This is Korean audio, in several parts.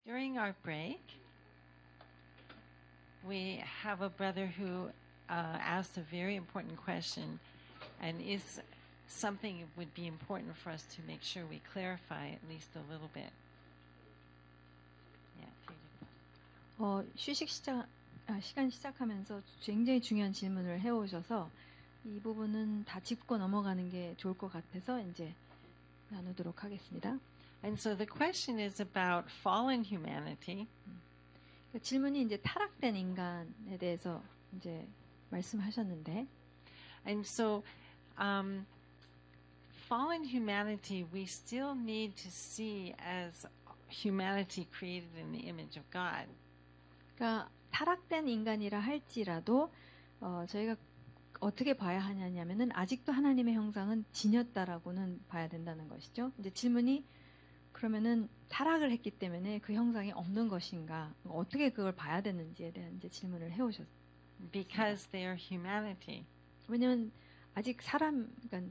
During our break, we have a brother who asked a very important question and is something it would be important for us to make sure we clarify at least a little bit. 시간 시작하면서 굉장히 중요한 질문을 해오셔서 이 부분은 다 짚고 넘어가는 게 좋을 것 같아서 이제 나누도록 하겠습니다. And so the question is about fallen humanity. 질문이 이제 타락된 인간에 대해서 이제 말씀하셨는데, And so fallen humanity we still need to see as humanity created in the image of God. 그러니까 타락된 인간이라 할지라도 저희가 어떻게 봐야 하냐면은 아직도 하나님의 형상은 지녔다라고는 봐야 된다는 것이죠. 이제 질문이 그러면은 타락을 했기 때문에 그 형상이 없는 것인가, 어떻게 그걸 봐야 되는지에 대한 이제 질문을 해오셨습니다. Because they are humanity. 왜냐면 아직 그러니까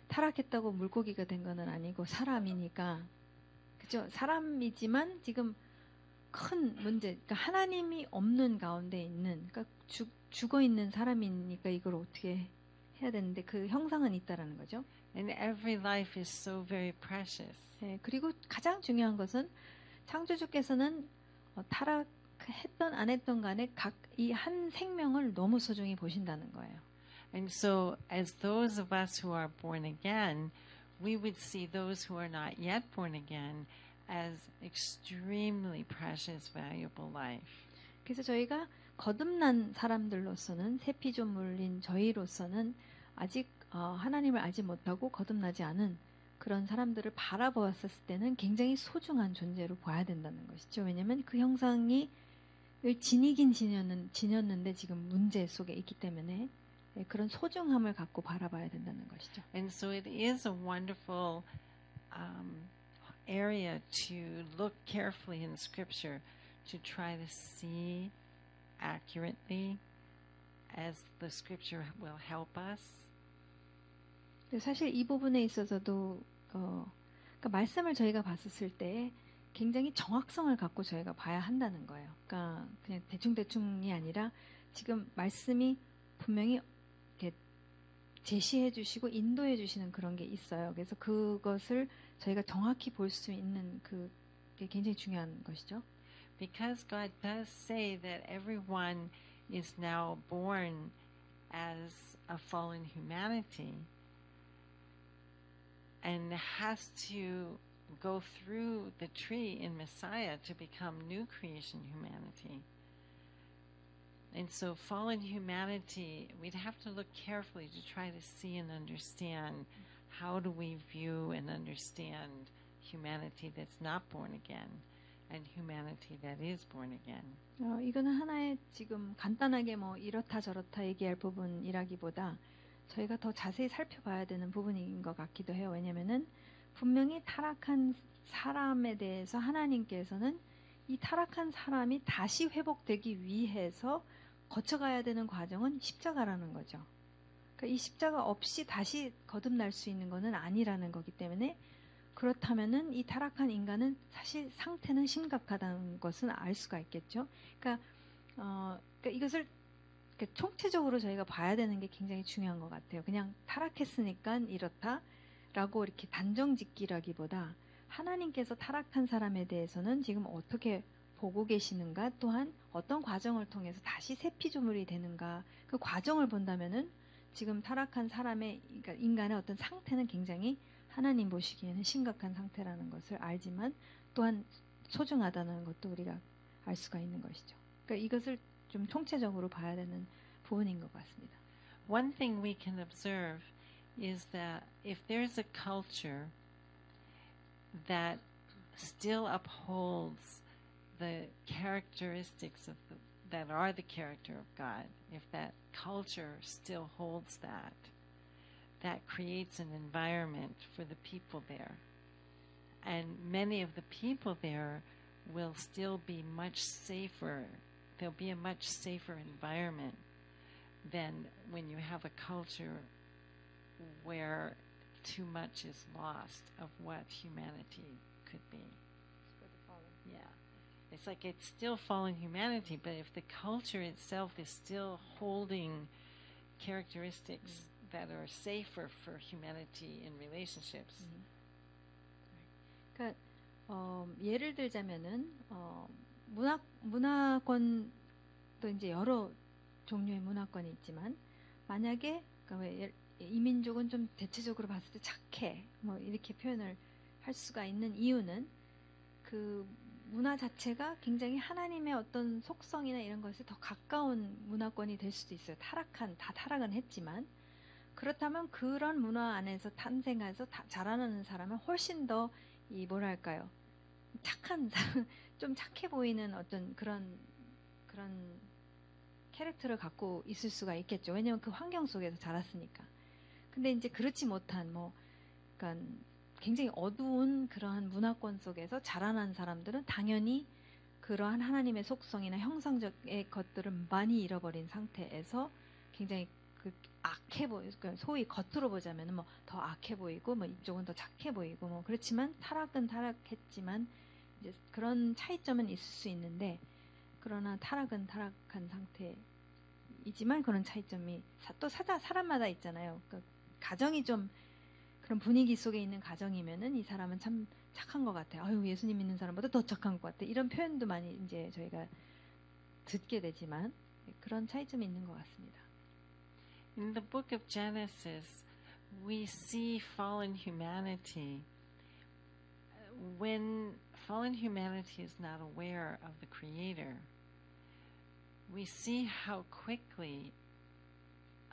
타락했다고 물고기가 된 거는 아니고 사람이니까, 그죠? 사람이지만 지금 큰 문제, 그러니까 하나님이 없는 가운데 있는, 그러니까 죽어 있는 사람이니까 이걸 어떻게 해야 되는데 그 형상은 있다라는 거죠. And every life is so very precious. 네, 그리고 가장 중요한 것은 창조주께서는 타락했던 안 했던 간에 각 이 한 생명을 너무 소중히 보신다는 거예요. And so as those of us who are born again, we would see those who are not yet born again as extremely precious, valuable life. 그래서 저희가 거듭난 사람들로서는, 새 피조물인 저희로서는 아직 하나님을 알지 못하고 거듭나지 않은 그런 사람들을 바라보았을 때는 굉장히 소중한 존재로 봐야 된다는 것이죠. 왜냐하면 그 형상이 지니긴 지녔는데 지금 문제 속에 있기 때문에 그런 소중함을 갖고 바라봐야 된다는 것이죠. And so it is a wonderful area to look carefully in Scripture to try to see accurately as the Scripture will help us. 사실 이 부분에 있어서도 그러니까 말씀을 저희가 봤었을 때 굉장히 정확성을 갖고 저희가 봐야 한다는 거예요. 그러니까 그냥 대충대충이 아니라 지금 말씀이 분명히 이렇게 제시해 주시고 인도해 주시는 그런 게 있어요. 그래서 그것을 저희가 정확히 볼 수 있는 그게 굉장히 중요한 것이죠. Because God does say that everyone is now born as a fallen humanity and has to go through the tree in Messiah to become new creation humanity. And so fallen humanity, we'd have to look carefully to try to see and understand how do we view and understand humanity that's not born again and humanity that is born again. 이거는 하나의 지금 간단하게 뭐 이렇다 저렇다 얘기할 부분이라기보다 저희가 더 자세히 살펴봐야 되는 부분인 것 같기도 해요. 왜냐면은 분명히 타락한 사람에 대해서 하나님께서는 이 타락한 사람이 다시 회복되기 위해서 거쳐가야 되는 과정은 십자가라는 거죠. 그러니까 이 십자가 없이 다시 거듭날 수 있는 것은 아니라는 거기 때문에, 그렇다면은 이 타락한 인간은 사실 상태는 심각하다는 것은 알 수가 있겠죠. 그러니까 이것을 총체적으로 저희가 봐야 되는 게 굉장히 중요한 것 같아요. 그냥 타락했으니까 이렇다라고 이렇게 단정짓기라기보다 하나님께서 타락한 사람에 대해서는 지금 어떻게 보고 계시는가, 또한 어떤 과정을 통해서 다시 새 피조물이 되는가, 그 과정을 본다면은 지금 타락한 사람의, 그러니까 인간의 어떤 상태는 굉장히 하나님 보시기에는 심각한 상태라는 것을 알지만 또한 소중하다는 것도 우리가 알 수가 있는 것이죠. 그러니까 이것을 좀 총체적으로 봐야 되는 부분인 것 같습니다. One thing we can observe is that if there's a culture that still upholds the characteristics that are the character of God, if that culture still holds that creates an environment for the people there. And many of the people there will still be much safer. There'll be a much safer environment than when you have a culture where too much is lost of what humanity could be. Yeah. It's like it's still fallen humanity, but if the culture itself is still holding characteristics that are safer for humanity in relationships. 그러니까 예를 들자면은 문화권도 이제 여러 종류의 문화권이 있지만 만약에 그러니까 이 민족은 좀 대체적으로 봤을 때 착해 뭐 이렇게 표현을 할 수가 있는 이유는 그 문화 자체가 굉장히 하나님의 어떤 속성이나 이런 것에 더 가까운 문화권이 될 수도 있어요. 다 타락은 했지만 그렇다면 그런 문화 안에서 탄생해서 자라나는 사람은 훨씬 더 이 뭐랄까요 착한 사람, 좀 착해 보이는 어떤 그런 캐릭터를 갖고 있을 수가 있겠죠. 왜냐하면 그 환경 속에서 자랐으니까. 근데 이제 그렇지 못한 그러니까 굉장히 어두운 그러한 문화권 속에서 자라난 사람들은 당연히 그러한 하나님의 속성이나 형상적의 것들을 많이 잃어버린 상태에서 굉장히 그 악해 보이고 소위 겉으로 보자면 뭐 더 악해 보이고 뭐 이쪽은 더 착해 보이고 뭐 그렇지만 타락은 타락했지만 이제 그런 차이점은 있을 수 있는데 그러나 타락은 타락한 상태이지만 그런 차이점이 또 사람마다 있잖아요. 그러니까 가정이 좀 그런 분위기 속에 있는 가정이면은 이 사람은 참 착한 것 같아. 아유 예수님 믿는 사람보다 더 착한 것 같아. 이런 표현도 많이 이제 저희가 듣게 되지만 그런 차이점이 있는 것 같습니다. In the book of Genesis, we see fallen humanity. When fallen humanity is not aware of the Creator, we see how quickly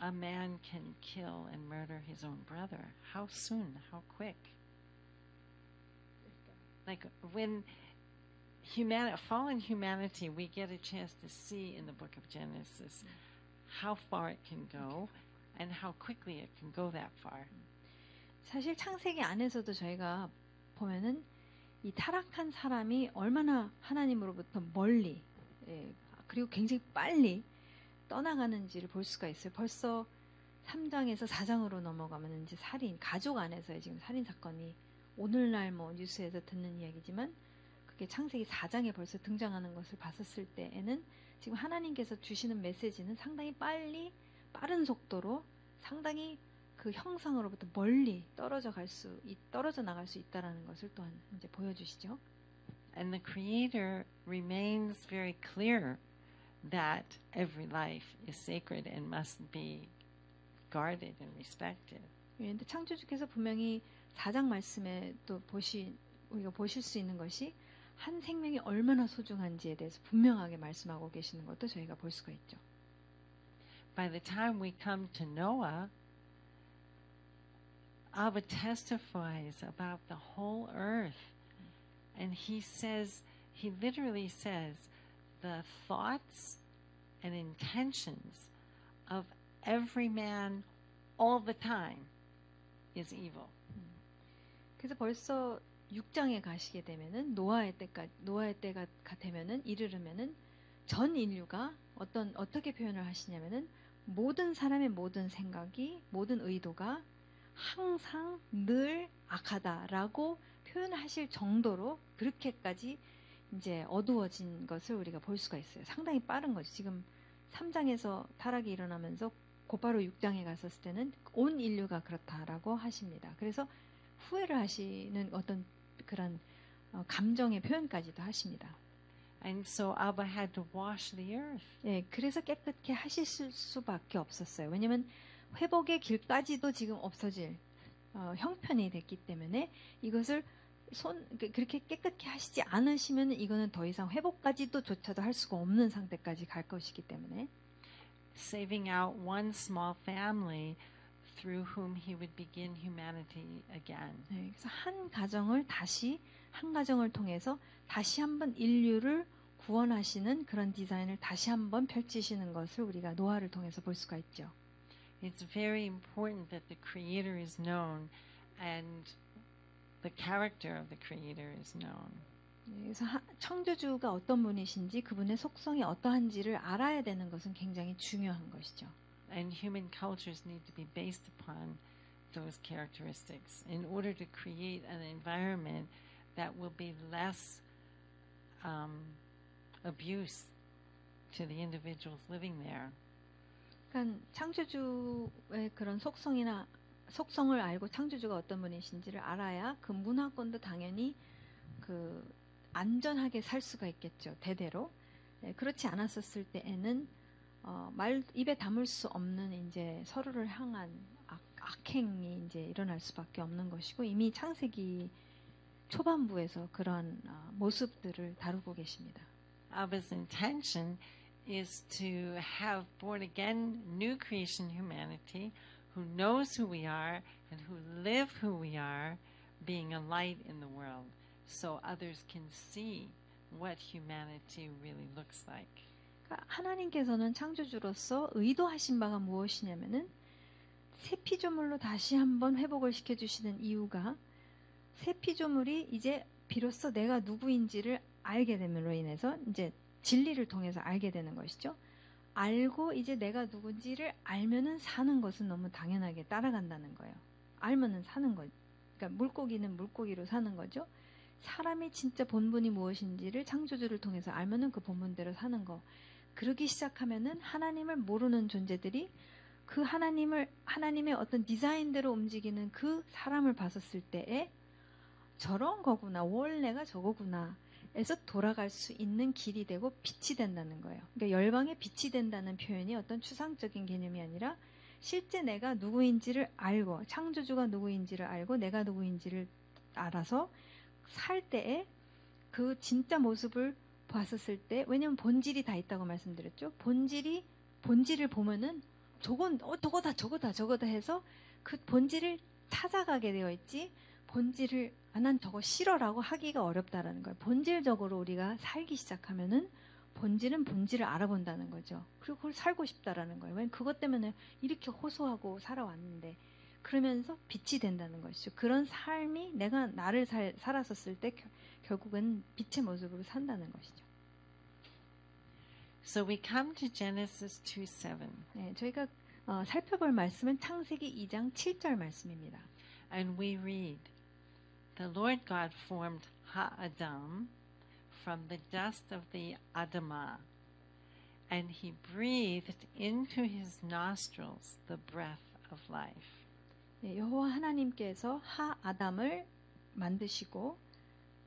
a man can kill and murder his own brother. How soon? How quick? Like when fallen humanity, we get a chance to see in the book of Genesis how far it can go and how quickly it can go that far. 사실 창세기 안에서도 저희가 보면은 이 타락한 사람이 얼마나 하나님으로부터 멀리 그리고 굉장히 빨리 떠나가는지를 볼 수가 있어요. 벌써 3장에서 4장으로 넘어가면 이제 가족 안에서의 지금 살인 사건이 오늘날 뭐 뉴스에서 듣는 이야기지만 그게 창세기 4장에 벌써 등장하는 것을 봤었을 때에는 지금 하나님께서 주시는 메시지는 상당히 빠른 속도로 상당히 그 형상으로부터 멀리 떨어져 나갈 수 있다라는 것을 또한 이제 보여주시죠. And the Creator remains very clear that every life is sacred and must be guarded and respected. 그런데 창조주께서 분명히 4장 말씀에 또 우리가 보실 수 있는 것이 한 생명이 얼마나 소중한지에 대해서 분명하게 말씀하고 계시는 것도 저희가 볼 수가 있죠. By the time we come to Noah, Abba testifies about the whole earth. And he literally says, the thoughts and intentions of every man all the time is evil. 그래서 벌써 6장에 가시게 되면은 노아의 때가 되면은 이르르면은 전 인류가 어떻게 표현을 하시냐면은 모든 사람의 모든 생각이 모든 의도가 항상 늘 악하다라고 표현하실 정도로 그렇게까지 이제 어두워진 것을 우리가 볼 수가 있어요. 상당히 빠른 거죠. 지금 3장에서 타락이 일어나면서 곧바로 6장에 갔었을 때는 온 인류가 그렇다라고 하십니다. 그래서 후회를 하시는 어떤 그런 감정의 표현까지도 하십니다. And so Abba had to wash the earth. 예, 그래서 깨끗게 하실 수밖에 없었어요. 왜냐하면 회복의 길까지도 지금 없어질 형편이 됐기 때문에 이것을 그렇게 깨끗게 하시지 않으시면 이거는 더 이상 회복까지도조차도 할 수가 없는 상태까지 갈 것이기 때문에 saving out one small family through whom he would begin humanity again. 네, 그래서 한 가정을 통해서 다시 한번 인류를 구원하시는 그런 디자인을 다시 한번 펼치시는 것을 우리가 노아를 통해서 볼 수가 있죠. It's very important that the Creator is known and the character of the Creator is known. 그래서 창조주가 어떤 분이신지 그분의 속성이 어떠한지를 알아야 되는 것은 굉장히 중요한 것이죠. And human cultures need to be based upon those characteristics in order to create an environment that will be less abuse to the individuals living there. 그러니까 창조주의 그런 속성을 알고 창조주가 어떤 분이신지를 알아야 그 문화권도 당연히 그 안전하게 살 수가 있겠죠. 대대로. 그렇지 않았었을 때에는 입에 담을 수 없는 이제 서로를 향한 악행이 이제 일어날 수밖에 없는 것이고 이미 창세기 초반부에서 그런 모습들을 다루고 계십니다. Abba's intention is to have born again new creation humanity who knows who we are and who live who we are, being a light in the world, so others can see what humanity really looks like. 그러니까 하나님께서는 창조주로서 의도하신 바가 무엇이냐면은 새 피조물로 다시 한번 회복을 시켜주시는 이유가 새 피조물이 이제 비로소 내가 누구인지를 알게 됨으로 인해서 이제 진리를 통해서 알게 되는 것이죠. 알고 이제 내가 누군지를 알면은 사는 것은 너무 당연하게 따라간다는 거예요. 알면은 사는 거. 그러니까 물고기는 물고기로 사는 거죠. 사람이 진짜 본분이 무엇인지를 창조주를 통해서 알면은 그 본분대로 사는 거. 그러기 시작하면은 하나님을 모르는 존재들이 그 하나님의 어떤 디자인대로 움직이는 그 사람을 봤었을 때에 저런 거구나, 원래가 저거구나 에서 돌아갈 수 있는 길이 되고 빛이 된다는 거예요. 그러니까 열방에 빛이 된다는 표현이 어떤 추상적인 개념이 아니라 실제 내가 누구인지를 알고 창조주가 누구인지를 알고 내가 누구인지를 알아서 살 때에 그 진짜 모습을 봤었을 때 왜냐면 본질이 다 있다고 말씀드렸죠. 본질을 보면은 저건 저거다 해서 그 본질을 찾아가게 되어 있지 본질을 난 저거 싫어라고 하기가 어렵다라는 거예요. 본질적으로 우리가 살기 시작하면은 본질은 본질을 알아본다는 거죠. 그리고 그걸 살고 싶다라는 거예요. 왜냐면 그것 때문에 이렇게 호소하고 살아왔는데 그러면서 빛이 된다는 것이죠. 그런 삶이 내가 나를 살았었을 때 결국은 빛의 모습으로 산다는 것이죠. So we come to Genesis 2:7. 네, 저희가 살펴볼 말씀은 창세기 2장 7절 말씀입니다. And we read, The Lord God formed Ha-Adam from the dust of the Adamah, and he breathed into his nostrils the breath of life. 네, 여호와 하나님께서 하아담을 만드시고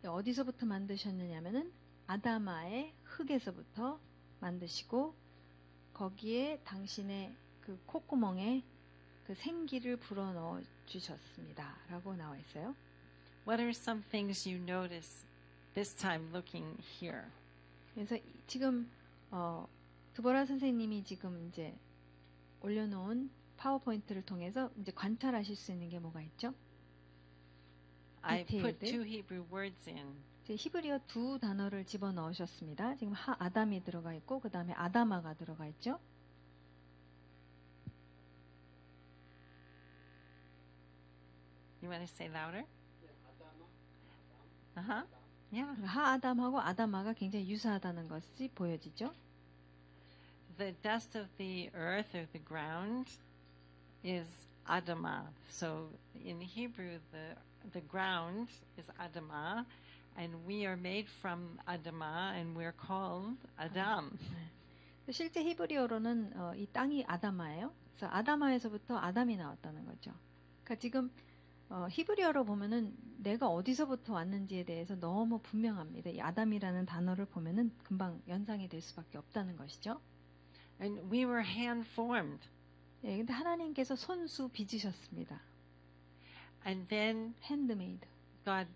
어디서부터 만드셨느냐면은 아다마의 흙에서부터 만드시고 거기에 당신의 그 콧구멍에 그 생기를 불어넣어 주셨습니다라고 나와 있어요. What are some things you notice this time looking here? 그래서 지금 드보라 선생님이 지금 이제 올려놓은 파워포인트를 통해서 이제 관찰하실 수 있는 게 뭐가 있죠? I put 디테일들. two Hebrew words in. 히브리어 두 단어를 집어 넣으셨습니다. 지금 아담이 들어가 있고 그 다음에 아다마가 들어가 있죠. You want to say louder? Uh-huh. Yeah. 하아담하고 아다마가 굉장히 유사하다는 것이 보여지죠. The dust of the earth or the ground is Adamah. So in Hebrew, the ground is Adamah, and we are made from Adamah, and we're called Adam. 실제 히브리어로는 이 땅이 아다마예요. 그래서 아다마에서부터 아담이 나왔다는 거죠. 그러니까 지금 히브리어로 보면은 내가 어디서부터 왔는지에 대해서 너무 분명합니다. 이 아담이라는 단어를 보면은 금방 연상이 될 수밖에 없다는 것이죠. And we were hand formed. 예, 근데 하나님께서 손수 빚으셨습니다. And then 핸드메이드. God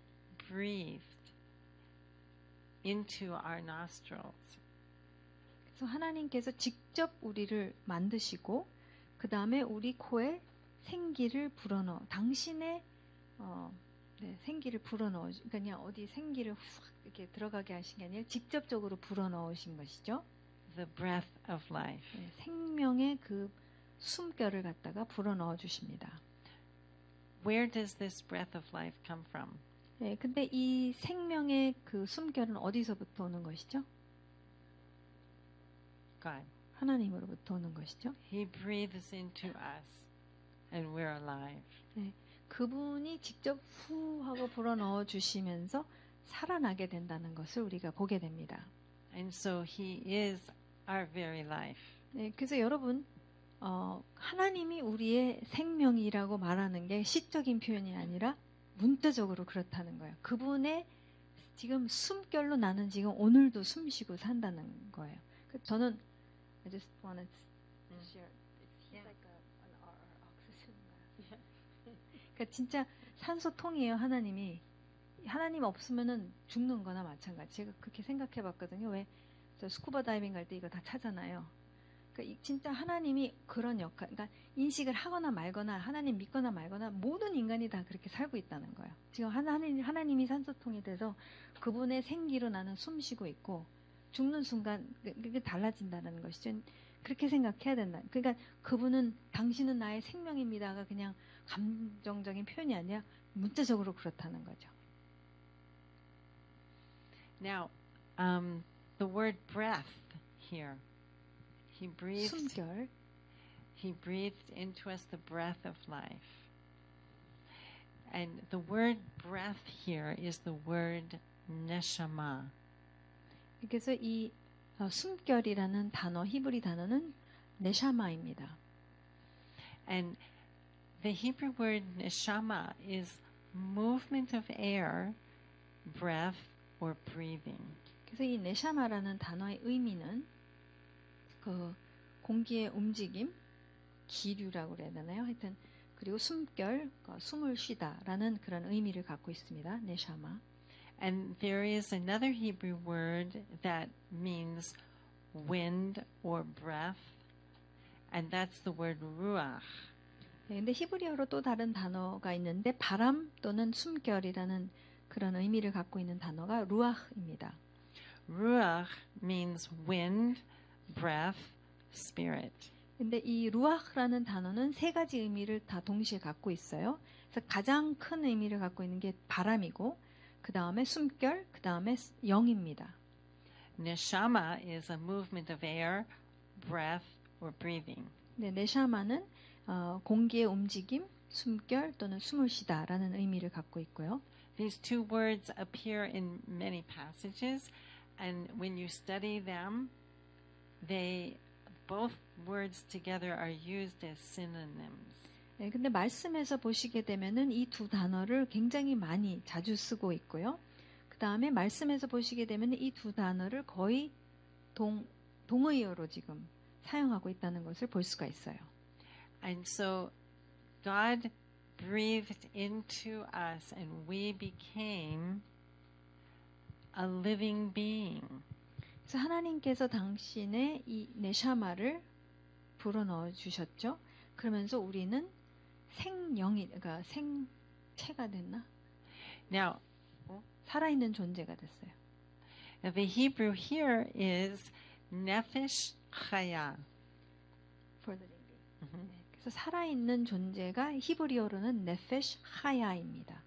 breathed into our nostrils. 그래서 하나님께서 직접 우리를 만드시고 그 다음에 우리 코에 생기를 불어넣어 당신의 생기를 불어넣어 그냥 어디 생기를 훅 이렇게 들어가게 하신 게 아니라 직접적으로 불어넣으신 것이죠. The breath of life. 네, 생명의 그 숨결을 갖다가 불어넣어 주십니다. Where does this breath of life come from? 네, 근데 이 생명의 그 숨결은 어디서부터 오는 것이죠? God. 하나님으로부터 오는 것이죠. He breathes into us, and we're alive. 네, 그분이 직접 후 하고 불어넣어 주시면서 살아나게 된다는 것을 우리가 보게 됩니다. And so he is our very life. 네, 그래서 여러분 하나님이 우리의 생명이라고 말하는 게 시적인 표현이 아니라 문자적으로 그렇다는 거예요. 그분의 지금 숨결로 나는 지금 오늘도 숨쉬고 산다는 거예요. 저는 I just wanted to share. It's like an oxygen. 그러니까 진짜 산소통이에요. 하나님 없으면은 죽는 거나 마찬가지. 제가 그렇게 생각해 봤거든요. 왜? 저 스쿠버 다이빙 갈 때 이거 다 차잖아요. 그러니까 진짜 하나님이 그런 역할, 그러니까 인식을 하거나 말거나 하나님 믿거나 말거나 모든 인간이 다 그렇게 살고 있다는 거예요. 지금 하나님이 산소통이 돼서 그분의 생기로 나는 숨쉬고 있고 죽는 순간 그게 달라진다는 것이죠. 그렇게 생각해야 된다. 그러니까 그분은 당신은 나의 생명입니다가 그냥 감정적인 표현이 아니라 문자적으로 그렇다는 거죠. Now, the word breath here. He 숨결. breathed into us the breath of life. And the word breath here is the word neshama. 그래서 이 숨결이라는 단어, 히브리 단어는 네샤마입니다. And the Hebrew word neshama is movement of air, breath, or breathing. 그래서 이 네샤마라는 단어의 의미는 그 공기의 움직임, 기류라고 그래야 되나요? 하여튼 그리고 숨결, 숨을 쉬다라는 그런 의미를 갖고 있습니다. 네샤마. And there is another Hebrew word that means wind or breath, and that's the word ruach. 네, 근데 히브리어로 또 다른 단어가 있는데 바람 또는 숨결이라는 그런 의미를 갖고 있는 단어가 루아흐입니다. Ruach means wind, breath, spirit. 근데 이 루아흐라는 단어는 세 가지 의미를 다 동시에 갖고 있어요. 그래서 가장 큰 의미를 갖고 있는 게 바람이고 그 다음에 숨결, 그 다음에 영입니다. Neshama is a movement of air, breath, or breathing. 네, 네샤마는 공기의 움직임, 숨결 또는 숨을 쉬다라는 의미를 갖고 있고요. These two words appear in many passages, and when you study them, both words together are used as synonyms. 네, 근데 말씀에서 보시게 되면은 이 두 단어를 굉장히 많이 자주 쓰고 있고요. 그 다음에 말씀에서 보시게 되면 이 두 단어를 거의 동의어로 지금 사용하고 있다는 것을 볼 수가 있어요. And so God breathed into us and we became a living being. 그래서 하나님께서 당신의 이 네샤마를 불어넣어 주셨죠. 그러면서 우리는 그러니까 생체가 됐나? Now, 살아있는 존재가 됐어요. the Hebrew here is nefesh chaya. For the living. 네, 그래서 살아있는 존재가 히브리어로는 네페시 하야입니다.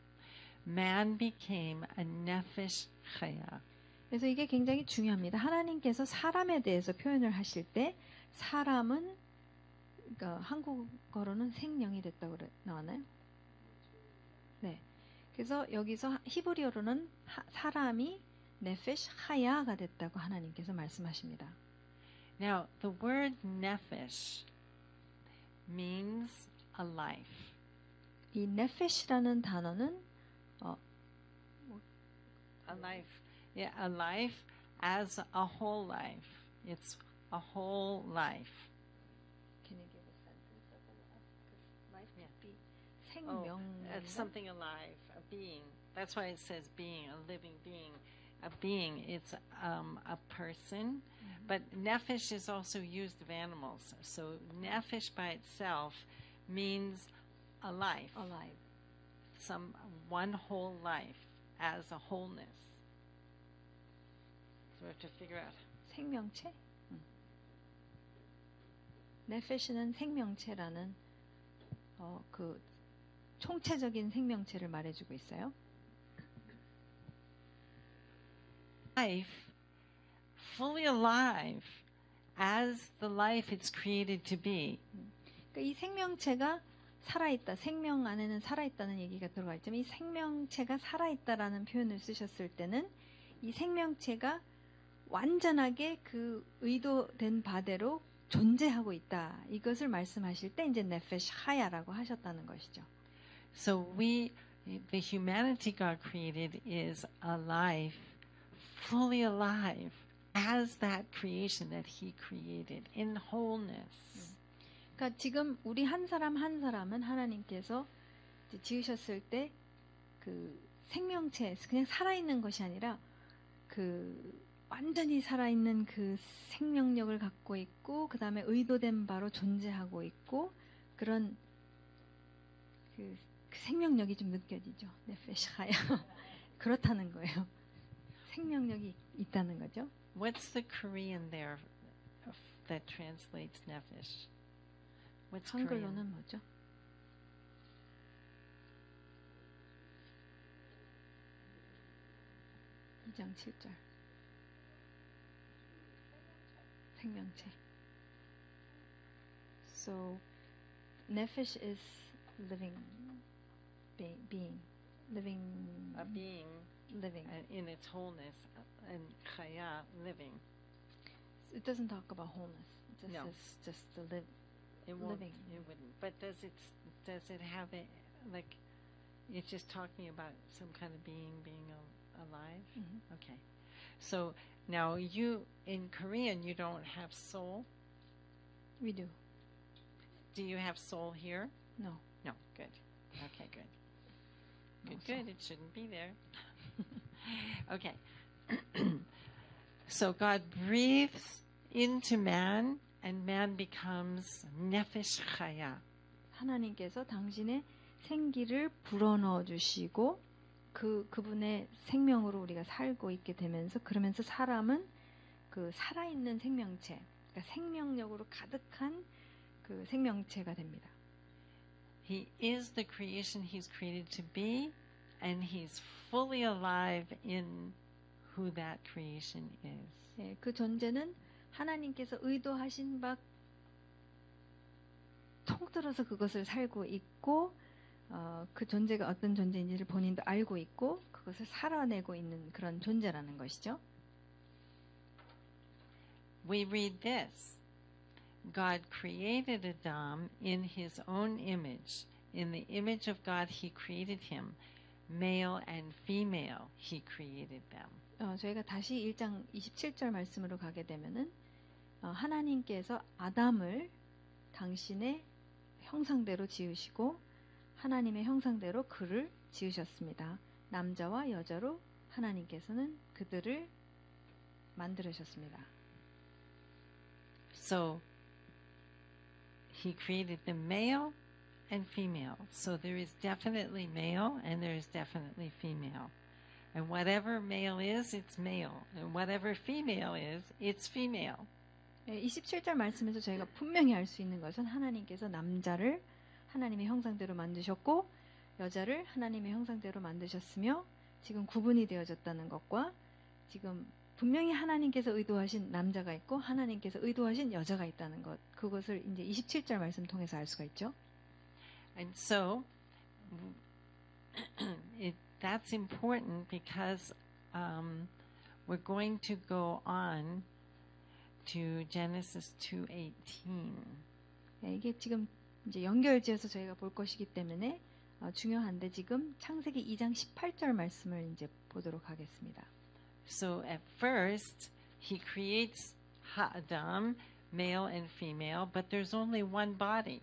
Man became a nefesh chaya. 그래서 이게 굉장히 중요합니다. 하나님께서 사람에 대해서 표현을 하실 때 사람은 그러니까 한국어로는 생명이 됐다고 나왔나요? 네. 그래서 여기서 히브리어로는 사람이 네페시 하야가 됐다고 하나님께서 말씀하십니다. Now, the word nefesh means a life. 이 네페시라는 단어는 A life. Yeah, a life as a whole life. It's a whole life. Can you give a sentence of a life? Because life could be Oh, 생명. something alive, a being. That's why it says being, a living being. A being, it's a person. But nefesh is also used of animals. So nefesh by itself means a life. alive. One whole life as a wholeness. So we have to figure out. 생명체? 네페시는 생명체라는 그 총체적인 생명체를 말해주고 있어요. Life, fully alive, as the life it's created to be. 그러니까 이 생명체가 살아있다. 생명 안에는 살아있다는 얘기가 들어가 있지만 이 생명체가 살아있다라는 표현을 쓰셨을 때는 이 생명체가 완전하게 그 의도된 바대로 존재하고 있다. 이것을 말씀하실 때 이제 네페시 하야라고 하셨다는 것이죠. So the humanity God created is alive, fully alive, as that creation that He created in wholeness. 그러니까 지금 우리 한 사람 한 사람은 하나님께서 이제 지으셨을 때 그 생명체, 그냥 살아있는 것이 아니라 그 완전히 살아있는 그 생명력을 갖고 있고 그 다음에 의도된 바로 존재하고 있고 그런 그 생명력이 좀 느껴지죠. 네페시하야. 그렇다는 거예요. 생명력이 있다는 거죠. What's the Korean there that translates nefesh? What's Korean? 한글로는 뭐죠? 이장 7절. 생명체. So, nefesh is living being, living, A being living. in its wholeness, and chaya, living. It doesn't talk about wholeness. It just No. says just the It won't. living. It wouldn't. But does it have it like? It's just talking about some kind of being alive. Mhm. Okay. So now you in Korean you don't have soul. We do. Do you have soul here? No. No. Good. Okay. Good. No Good. soul. Good. It shouldn't be there. Okay. So God breathes into man, and man becomes nefesh chaya. 하나님께서 당신의 생기를 불어넣어 주시고 그분의 생명으로 우리가 살고 있게 되면서 그러면서 사람은 그 살아있는 생명체, 그러니까 생명력으로 가득한 그 생명체가 됩니다. He is the creation He's created to be, and He's fully alive in who that creation is. 예, 그 존재는 하나님께서 의도하신 바 통틀어서 그것을 살고 있고 그 존재가 어떤 존재인지를 본인도 알고 있고 그것을 살아내고 있는 그런 존재라는 것이죠. We read this. God created Adam in His own image. In the image of God He created him. Male and female He created them. 저희가 다시 1장 27절 말씀으로 가게 되면은 하나님께서 아담을 당신의 형상대로 지으시고 하나님의 형상대로 그를 지으셨습니다. 남자와 여자로 하나님께서는 그들을 만들으셨습니다. So He created them male and female. So there is definitely male and there is definitely female. And whatever male is, it's male. And whatever female is, it's female. 27절 말씀에서 저희가 분명히 알 수 있는 것은 하나님께서 남자를 하나님의 형상대로 만드셨고 여자를 하나님의 형상대로 만드셨으며 지금 구분이 되어졌다는 것과 지금 분명히 하나님께서 의도하신 남자가 있고 하나님께서 의도하신 여자가 있다는 것 그것을 이제 27절 말씀 통해서 알 수가 있죠. And so that's important because we're going to go on to Genesis 2:18. 이게 지금 이제 연결지어서 저희가 볼 것이기 때문에 중요한데 지금 창세기 2장 18절 말씀을 이제 보도록 하겠습니다. So at first he creates Adam, male and female, but there's only one body.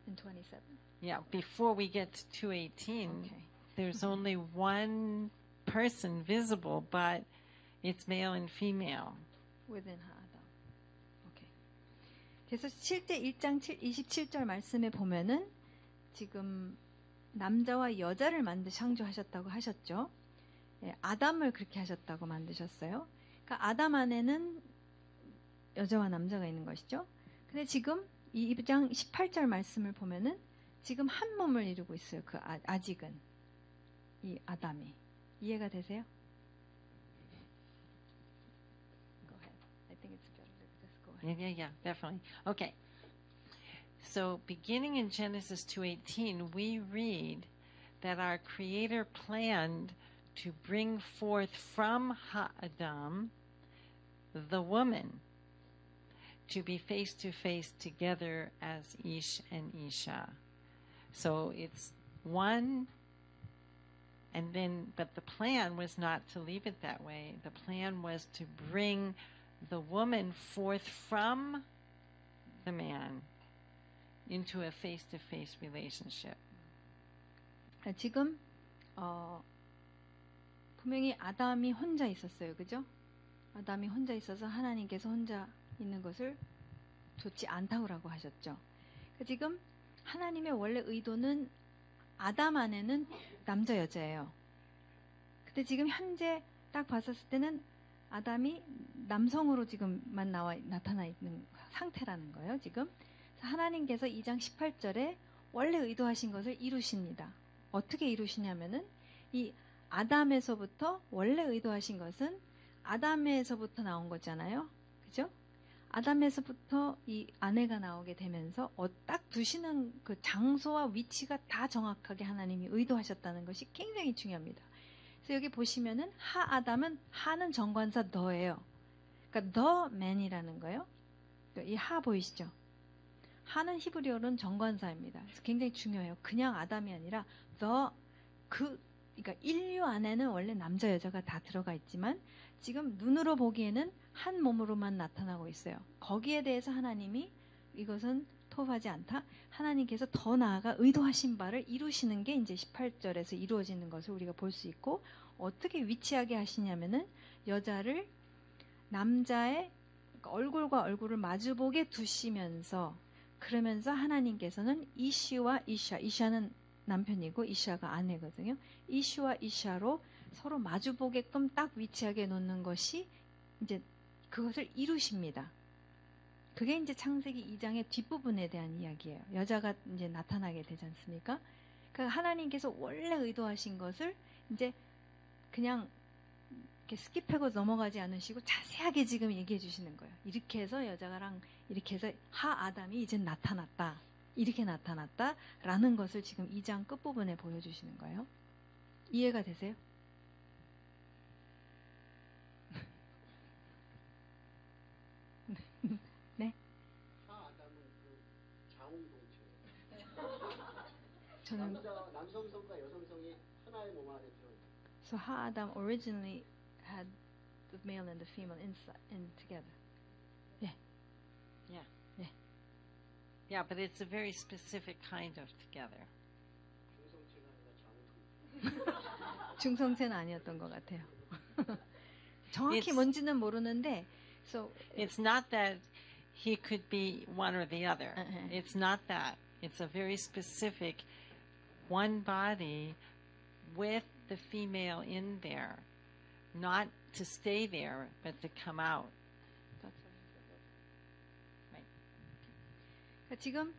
In 27. Yeah, before we get to 2:18, Okay. there's only one person visible, but it's male and female. Within Adam. Okay. 그래서 실제 1장 27절 말씀에 보면은 지금 남자와 여자를 창조하셨다고 하셨죠. 예, 아담을 그렇게 하셨다고 만드셨어요. 그러니까 아담 안에는 여자와 남자가 있는 것이죠. 근데 지금 이 2장 18절 말씀을 보면은 지금 한 몸을 이루고 있어요. 그 아직은 이 아담이 이해가 되세요? Go ahead. I think it's better to just go ahead. Yeah, definitely. Okay. So beginning in Genesis 2:18, we read that our Creator planned to bring forth from Ha-Adam the woman to be face to face together as Ish and Isha. So it's one, and then, but the plan was not to leave it that way. The plan was to bring the woman forth from the man into a face-to-face relationship. 지금 분명히 아담이 혼자 있었어요. 그죠? 아담이 혼자 있어서 하나님께서 혼자 있는 것을 좋지 않다고 하셨죠. 지금 하나님의 원래 의도는 아담 안에는 남자 여자예요. 근데 지금 현재 딱 봤었을 때는 아담이 남성으로 지금만 나타나 있는 상태라는 거예요. 지금 하나님께서 2장 18절에 원래 의도하신 것을 이루십니다. 어떻게 이루시냐면은 이 아담에서부터 원래 의도하신 것은 아담에서부터 나온 거잖아요. 그죠? 아담에서부터 이 아내가 나오게 되면서 딱 두시는 그 장소와 위치가 다 정확하게 하나님이 의도하셨다는 것이 굉장히 중요합니다. 그래서 여기 보시면은 하아담은 하는 정관사 더예요. 그러니까 the man이라는 거예요. 이 하 보이시죠? 하는 히브리어로는 정관사입니다. 그래서 굉장히 중요해요. 그냥 아담이 아니라 그러니까 인류 안에는 원래 남자 여자가 다 들어가 있지만 지금 눈으로 보기에는 한 몸으로만 나타나고 있어요. 거기에 대해서 하나님이 이것은 토하지 않다. 하나님께서 더 나아가 의도하신 바를 이루시는 게 이제 18절에서 이루어지는 것을 우리가 볼 수 있고, 어떻게 위치하게 하시냐면은 여자를 남자의 얼굴과 얼굴을 마주보게 두시면서, 그러면서 하나님께서는 이시와 이샤, 이샤는 남편이고 이샤가 아내거든요. 이슈와 이샤로 서로 마주보게끔 딱 위치하게 놓는 것이 이제 그것을 이루십니다. 그게 이제 창세기 2장의 뒷부분에 대한 이야기예요. 여자가 이제 나타나게 되지 않습니까? 그러니까 하나님께서 원래 의도하신 것을 이제 그냥 이렇게 스킵하고 넘어가지 않으시고 자세하게 지금 얘기해 주시는 거예요. 이렇게 해서 여자랑 이렇게 해서 하아담이 이제 나타났다. 이렇게 나타났다라는 것을 지금 2장 끝부분에 보여주시는 거예요. 이해가 되세요? 네. 하아담은 그 자웅동체예요. 저는 남성성과 여성성이 하나의 몸 안에 들어있어요. So Ha-Adam originally had the male and the female in together. Yeah. Yeah. Yeah. Yeah, but it's a very specific kind of together. 중성체가 아니라 자웅동. 중성체는 아니었던 것 같아요. 정확히 It's- 뭔지는 모르는데, so It's not that he could be one or the other. Uh-huh. It's not that. It's a very specific one body with the female in there. Not to stay there, but to come out. 그러니까 지금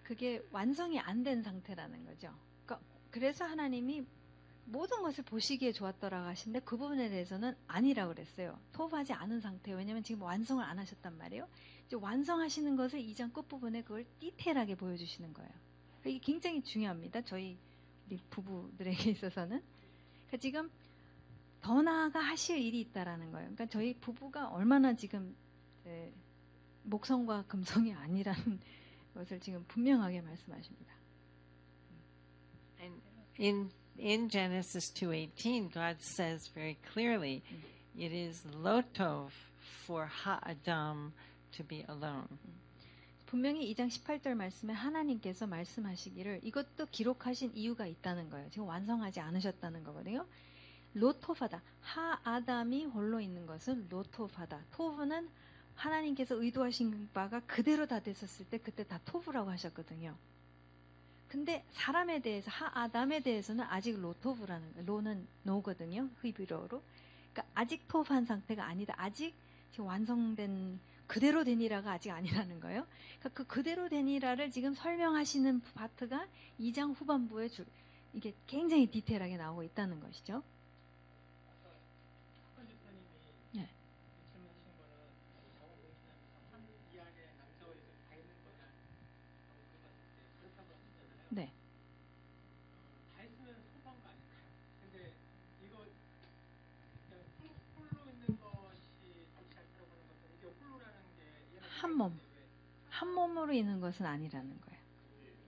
그게 완성이 안 된 상태라는 거죠. 그러니까 그래서 하나님이 모든 것을 보시기에 좋았더라 하신데 그 부분에 대해서는 아니라고 그랬어요. 토하지 않은 상태예요. 왜냐하면 지금 완성을 안 하셨단 말이에요. 이제 완성하시는 것을 2장 끝부분에 그걸 디테일하게 보여주시는 거예요. 그러니까 이게 굉장히 중요합니다. 우리 부부들에게 있어서는. 그러니까 지금 더 나아가 하실 일이 있다라는 거예요. 그러니까 저희 부부가 얼마나 지금 목성과 금성이 아니라는 것을 지금 분명하게 말씀하십니다. And in Genesis 2:18, God says very clearly, it is lotov for Ha-Adam to be alone. 분명히 2장 18절 말씀에 하나님께서 말씀하시기를 이것도 기록하신 이유가 있다는 거예요. 지금 완성하지 않으셨다는 거거든요. 로토파다. 하아담이 홀로 있는 것은 로토파다. 토브는 하나님께서 의도하신 바가 그대로 다 됐었을 때 그때 다 토브라고 하셨거든요. 근데 사람에 대해서 하아담에 대해서는 아직 로토브라는 거예요. 로는 노거든요. 히브리어로. 그러니까 아직 토브한 상태가 아니다. 아직 지금 완성된 그대로 되니라가 아직 아니라는 거예요. 그러니까 그 그대로 되니라를 지금 설명하시는 파트가 2장 후반부에 이게 굉장히 디테일하게 나오고 있다는 것이죠. 네. 네. 다 했으면 소방가 아닐까요? 근데 이거 한 몸으로 있는 것은 아니라는 거예요.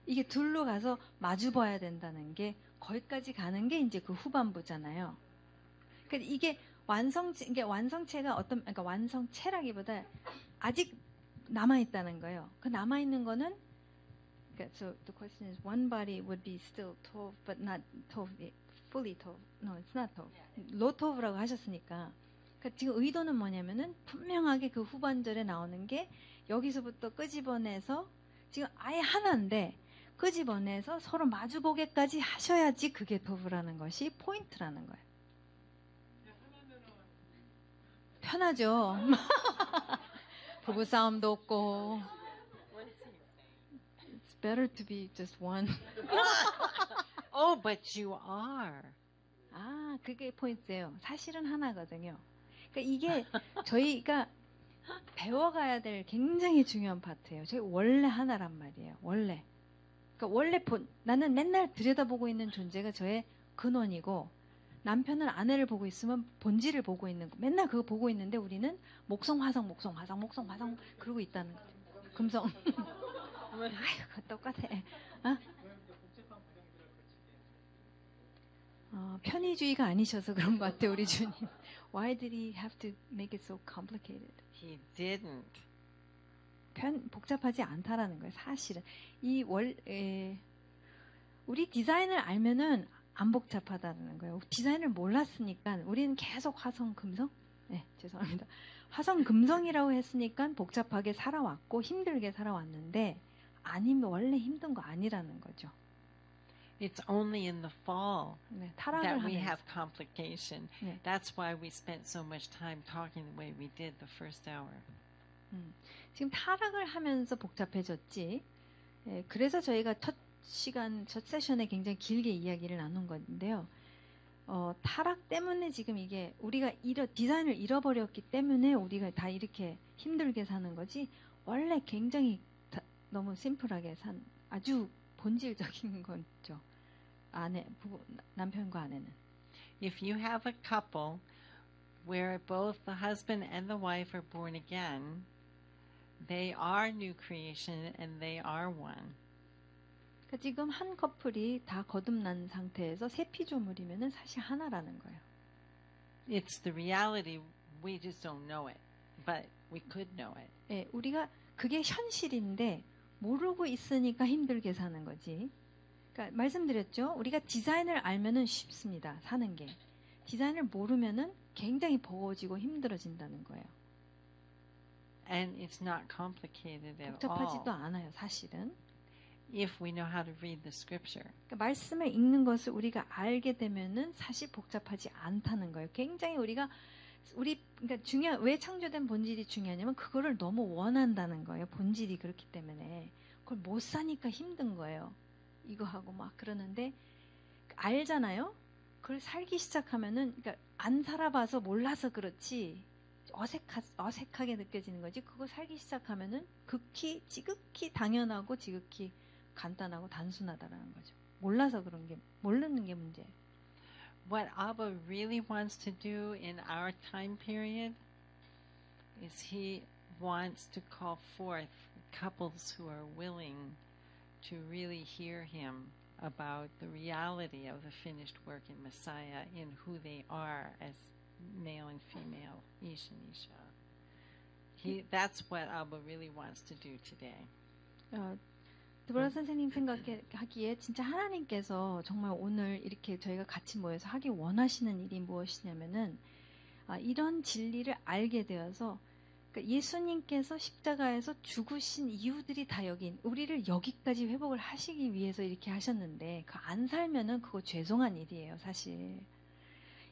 이게 둘로 가서 마주봐야 된다는 게 거기까지 가는 게 이제 그 후반부잖아요. 그러니까 이게 완성체가 그러니까 완성체라기보다 아직 남아있다는 거예요. 그 남아있는 거는, 그러니까, so the question is, one body would be still tov, but not tov, fully tov. No, it's not tov. low tov라고 하셨으니까. 그러니까 지금 의도는 뭐냐면은 분명하게 그 후반절에 나오는 게 여기서부터 끄집어내서 지금 아예 하나인데 끄집어내서 서로 마주보게까지 하셔야지 그게 도브라는 것이 포인트라는 거예요. 편하죠. 부부싸움도 없고. It's better to be just one. Oh, but you are. 아, 그게 포인트예요. 사실은 하나거든요. 그러니까 이게 저희가 배워가야 될 굉장히 중요한 파트예요. 저희 원래 하나란 말이에요. 원래. 그러니까 원래 나는 맨날 들여다보고 있는 존재가 저의 근원이고 남편은 아내를 보고 있으면 본질을 보고 있는 거. 맨날 그거 보고 있는데 우리는 목성 화성 그러고 있다는 거죠. 금성. 아이고 똑같아. 편의주의가 아니셔서 그런 것 같아요, 우리 주님. Why did he have to make it so complicated? He didn't. 복잡하지 않다라는 거예요, 사실은. 우리 디자인을 알면은 안 복잡하다는 거예요. 디자인을 몰랐으니까 우리는 계속 화성, 금성? 네, 죄송합니다. 화성, 금성이라고 했으니까 복잡하게 살아왔고 힘들게 살아왔는데 아니면 원래 힘든 거 아니라는 거죠. It's only in the fall 네, that we 하면서. have complication. 네. That's why we spent so much time talking the way we did the first hour. 지금 타락을 하면서 복잡해졌지. 예, 그래서 저희가 첫 세션에 굉장히 길게 이야기를 나눈 건데요. 타락 때문에 지금 이게 우리가 디자인을 잃어버렸기 때문에 우리가 다 이렇게 힘들게 사는 거지. 원래 굉장히 너무 심플하게 산 아주 본질적인 거죠. 남편과 아내는. If you have a couple where both the husband and the wife are born again, they are new creation and they are one. 그러니까 지금 한 커플이 다 거듭난 상태에서 새 피조물이면은 사실 하나라는 거예요. It's the reality. We just don't know it, but we could know it. 예, 우리가 그게 현실인데 모르고 있으니까 힘들게 사는 거지. 그러니까 말씀드렸죠. 우리가 디자인을 알면은 쉽습니다. 사는 게. 디자인을 모르면은 굉장히 버거워지고 힘들어진다는 거예요. And it's not complicated at 복잡하지도 all 않아요, 사실은. if we know how to read the scripture. 그러니까 말씀을 읽는 것을 우리가 알게 되면은 사실 복잡하지 않다는 거예요. 굉장히 그러니까 왜 창조된 본질이 중요하냐면 그거를 너무 원한다는 거예요. 본질이 그렇기 때문에. 그걸 못 사니까 힘든 거예요. 이거 하고 막 그러는데 알잖아요. 그걸 살기 시작하면은 그러니까 안 살아봐서 몰라서 그렇지 어색하게 느껴지는 거지. 그거 살기 시작하면은 지극히 당연하고 지극히 간단하고 단순하다라는 거죠. 몰라서 모르는 게 문제예요. What Abba really wants to do in our time period is he wants to call forth couples who are willing to really hear him about the reality of the finished work in Messiah in who they are as male and female, Ish and Isha. That's what Abba really wants to do today. 드보라 선생님 생각하기에 진짜 하나님께서 정말 오늘 이렇게 저희가 같이 모여서 하기 원하시는 일이 무엇이냐면은 이런 진리를 알게 되어서 그러니까 예수님께서 십자가에서 죽으신 이유들이 다 우리를 여기까지 회복을 하시기 위해서 이렇게 하셨는데 그 안 살면은 그거 죄송한 일이에요, 사실.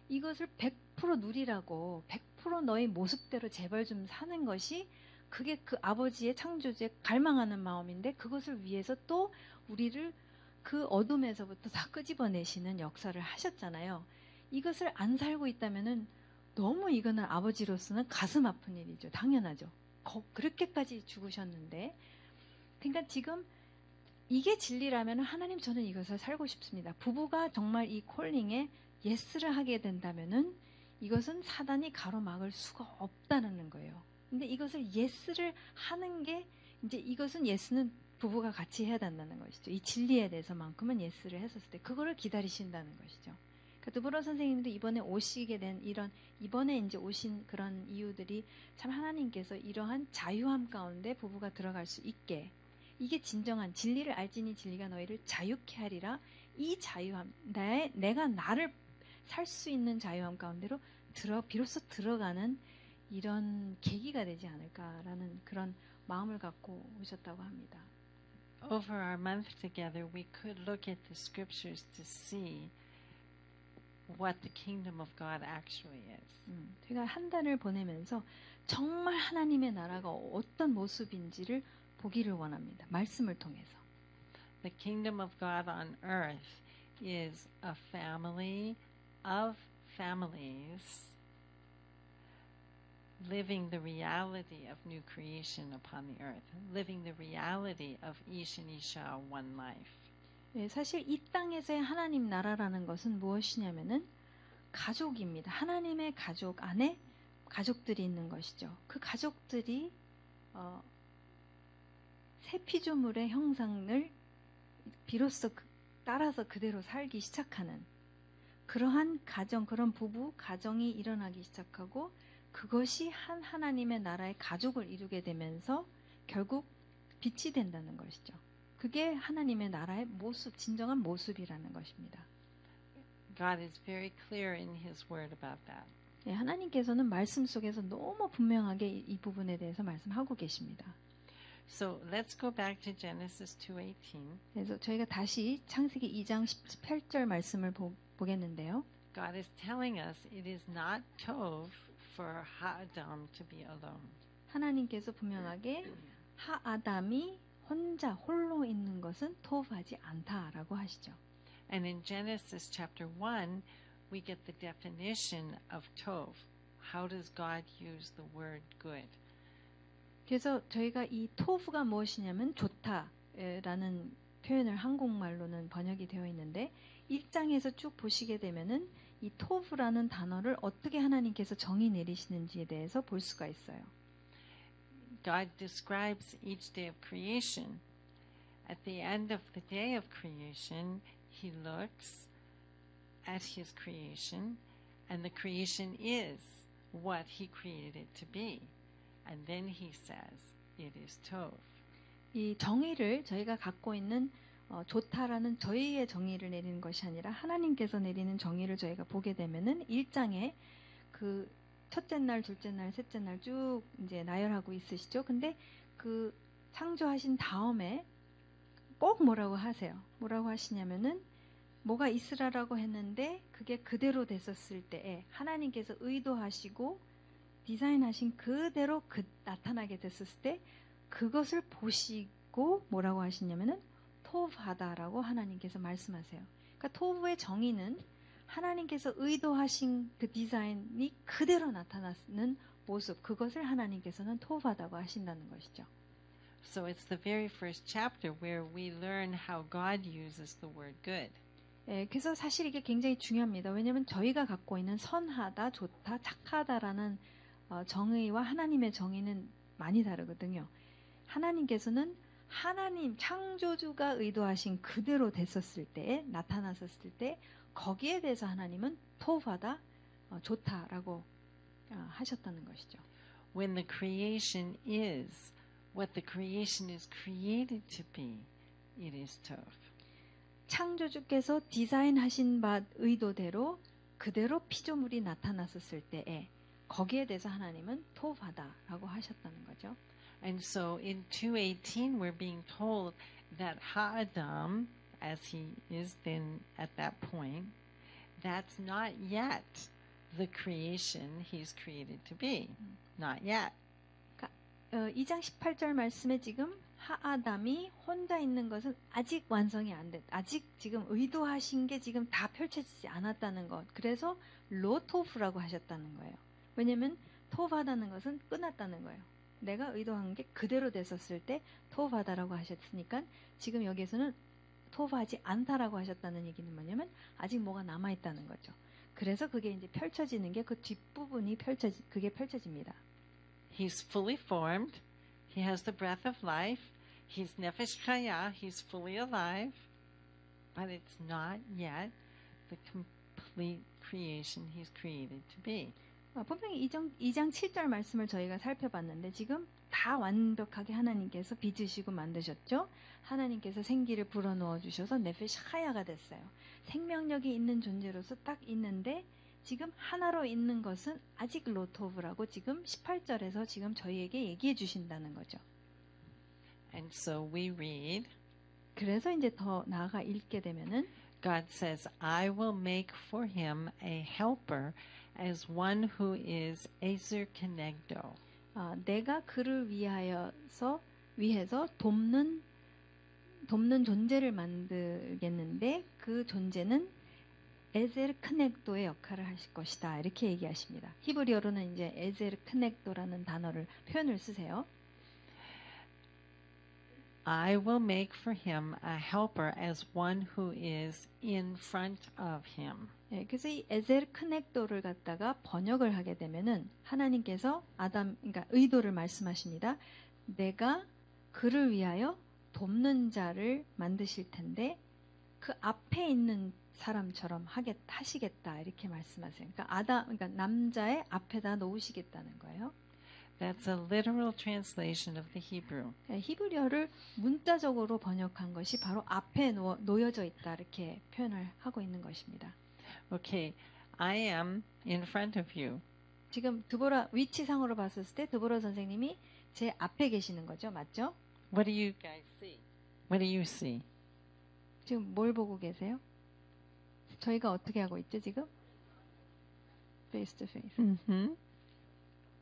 이것을 100% 누리라고 100% 너의 모습대로 제발 좀 사는 것이 그게 그 아버지의 창조주의 갈망하는 마음인데 그것을 위해서 또 우리를 그 어둠에서부터 다 끄집어내시는 역사를 하셨잖아요. 이것을 안 살고 있다면은 너무 이거는 아버지로서는 가슴 아픈 일이죠. 당연하죠. 그렇게까지 죽으셨는데. 그러니까 지금 이게 진리라면 하나님 저는 이것을 살고 싶습니다. 부부가 정말 이 콜링에 예스를 하게 된다면은 이것은 사단이 가로막을 수가 없다는 거예요. 근데 이것을 예스를 하는 게 이제 이것은 예스는 부부가 같이 해야 된다는 것이죠. 이 진리에 대해서만큼은 예스를 했었을 때 그거를 기다리신다는 것이죠. 그러니까 두브로 선생님도 이번에 오시게 된 이번에 이제 오신 그런 이유들이 참 하나님께서 이러한 자유함 가운데 부부가 들어갈 수 있게 이게 진정한 진리를 알지니 진리가 너희를 자유케 하리라. 이 자유함, 내가 나를 살 수 있는 자유함 가운데로 비로소 들어가는 이런 계기가 되지 않을까라는 그런 마음을 갖고 오셨다고 합니다. Over our month together, we could look at the scriptures to see what the kingdom of God actually is. 제가 한 달을 보내면서 정말 하나님의 나라가 어떤 모습인지를 보기를 원합니다. 말씀을 통해서. The kingdom of God on earth is a family of families living the reality of new creation upon the earth, living the reality of Ish and Isha, one life. 네, 사실 이 땅에서의 하나님 나라라는 것은 무엇이냐면은 가족입니다. 하나님의 가족 안에 가족들이 있는 것이죠. 그 가족들이 새 피조물의 형상을 비로소 따라서 그대로 살기 시작하는 그러한 가정, 그런 부부 가정이 일어나기 시작하고 그것이 한 하나님의 나라의 가족을 이루게 되면서 결국 빛이 된다는 것이죠. 그게 하나님의 나라의 모습, 진정한 모습이라는 것입니다. God is very clear in His Word about that. 네, 하나님께서는 말씀 속에서 너무 분명하게 이 부분에 대해서 말씀하고 계십니다. So let's go back to Genesis 2:18. 그래서 저희가 다시 창세기 2장 18절 말씀을 보겠는데요. God is telling us it is not tov for Ha'adam to be alone. 하나님께서 분명하게 하아담이 혼자 홀로 있는 것은 토브하지 않다라고 하시죠. And in Genesis chapter 1, we get the definition of tov. How does God use the word good? 그래서 저희가 이 토브가 무엇이냐면 좋다라는 표현을 한국말로는 번역이 되어 있는데 1장에서 쭉 보시게 되면은 이 토브라는 단어를 어떻게 하나님께서 정의 내리시는지에 대해서 볼 수가 있어요. God describes each day of creation. At the end of the day of creation, He looks at His creation, and the creation is what He created it to be. And then He says, it is tov. 이 정의를 저희가 갖고 있는 좋다라는 저희의 정의를 내리는 것이 아니라 하나님께서 내리는 정의를 저희가 보게 되면은 1장에 그 첫째 날, 둘째 날, 셋째 날 쭉 이제 나열하고 있으시죠. 근데 그 창조하신 다음에 꼭 뭐라고 하세요? 뭐라고 하시냐면은 뭐가 있으라라고 했는데 그게 그대로 됐었을 때에 하나님께서 의도하시고 디자인하신 그대로 나타나게 됐었을 때 그것을 보시고 뭐라고 하시냐면은 토브하다라고 하나님께서 말씀하세요. 그러니까 토브의 정의는 하나님께서 의도하신 그 디자인이 그대로 나타나는 모습, 그것을 하나님께서는 토브하다고 하신다는 것이죠. So it's the very first chapter where we learn how God uses the word good. 예, 그래서 사실 이게 굉장히 중요합니다. 왜냐하면 저희가 갖고 있는 선하다, 좋다, 착하다라는 정의와 하나님의 정의는 많이 다르거든요. 하나님께서는 하나님 창조주가 의도하신 그대로 됐었을 때, 나타났었을 때 거기에 대해서 하나님은 토브하다, 좋다라고 하셨다는 것이죠. When the creation is what the creation is created to be, it is tov. 창조주께서 디자인하신 바 의도대로 그대로 피조물이 나타났었을 때에 거기에 대해서 하나님은 토브하다라고 하셨다는 거죠. And so in 2:18 we're being told that Ha'adam, as he is then at that point, that's not yet the creation he's created to be. Not yet. 2장 18절 말씀에 지금 하아담이 혼자 있는 것은 아직 완성이 안 됐. 아직 지금 의도하신 게 지금 다 펼쳐지지 않았다는 것. 그래서 로토프라고 하셨다는 거예요. 왜냐하면 토브하다는 것은 끝났다는 거예요. 내가 의도한 게 그대로 됐었을 때 토브하다라고 하셨으니까 지금 여기에서는 토브하지 않다라고 하셨다는 얘기는 뭐냐면 아직 뭐가 남아있다는 거죠. 그래서 그게 이제 펼쳐지는 게 그 뒷부분이 그게 펼쳐집니다. He's fully formed. He has the breath of life. He's nefesh chaya. He's fully alive. But it's not yet the complete creation he's created to be. 분명히 2장 7절 말씀을 저희가 살펴봤는데 지금 다 완벽하게 하나님께서 빚으시고 만드셨죠. 하나님께서 생기를 불어넣어 주셔서 네페시 하야가 됐어요. 생명력이 있는 존재로서 딱 있는데 지금 하나로 있는 것은 아직 로토브라고 지금 18절에서 지금 저희에게 얘기해 주신다는 거죠. And so we read, 그래서 이제 더 나아가 읽게 되면은 God says, I will make for him a helper as one who is ezer kenegdo. 내가 그를 위해서 돕는 존재를 만들겠는데 그 존재는 에제르 크넥도의 역할을 하실 것이다. 이렇게 얘기하십니다. 히브리어로는 이제 에제르 크넥도라는 단어를 표현을 쓰세요. I will make for him a helper as one who is in front of him. 예, 그래서 이 에제르 크넥도를 갖다가 번역을 하게 되면은 하나님께서 그러니까 의도를 말씀하십니다. 내가 그를 위하여 돕는 자를 만드실 텐데 그 앞에 있는 사람처럼 하시겠다 이렇게 말씀하세요. 그러니까 남자의 앞에다 놓으시겠다는 거예요. That's a literal translation of the Hebrew. 히브리어를 문자적으로 번역한 것이 바로 앞에 놓여져 있다 이렇게 표현을 하고 있는 것입니다. Okay, I am in front of you. 지금 드보라 위치상으로 봤을 때 드보라 선생님이 제 앞에 계시는 거죠, 맞죠? What do you guys see? What do you see? 지금 뭘 보고 계세요? 저희가 어떻게 하고 있죠, 지금? Face to face. Mm-hmm.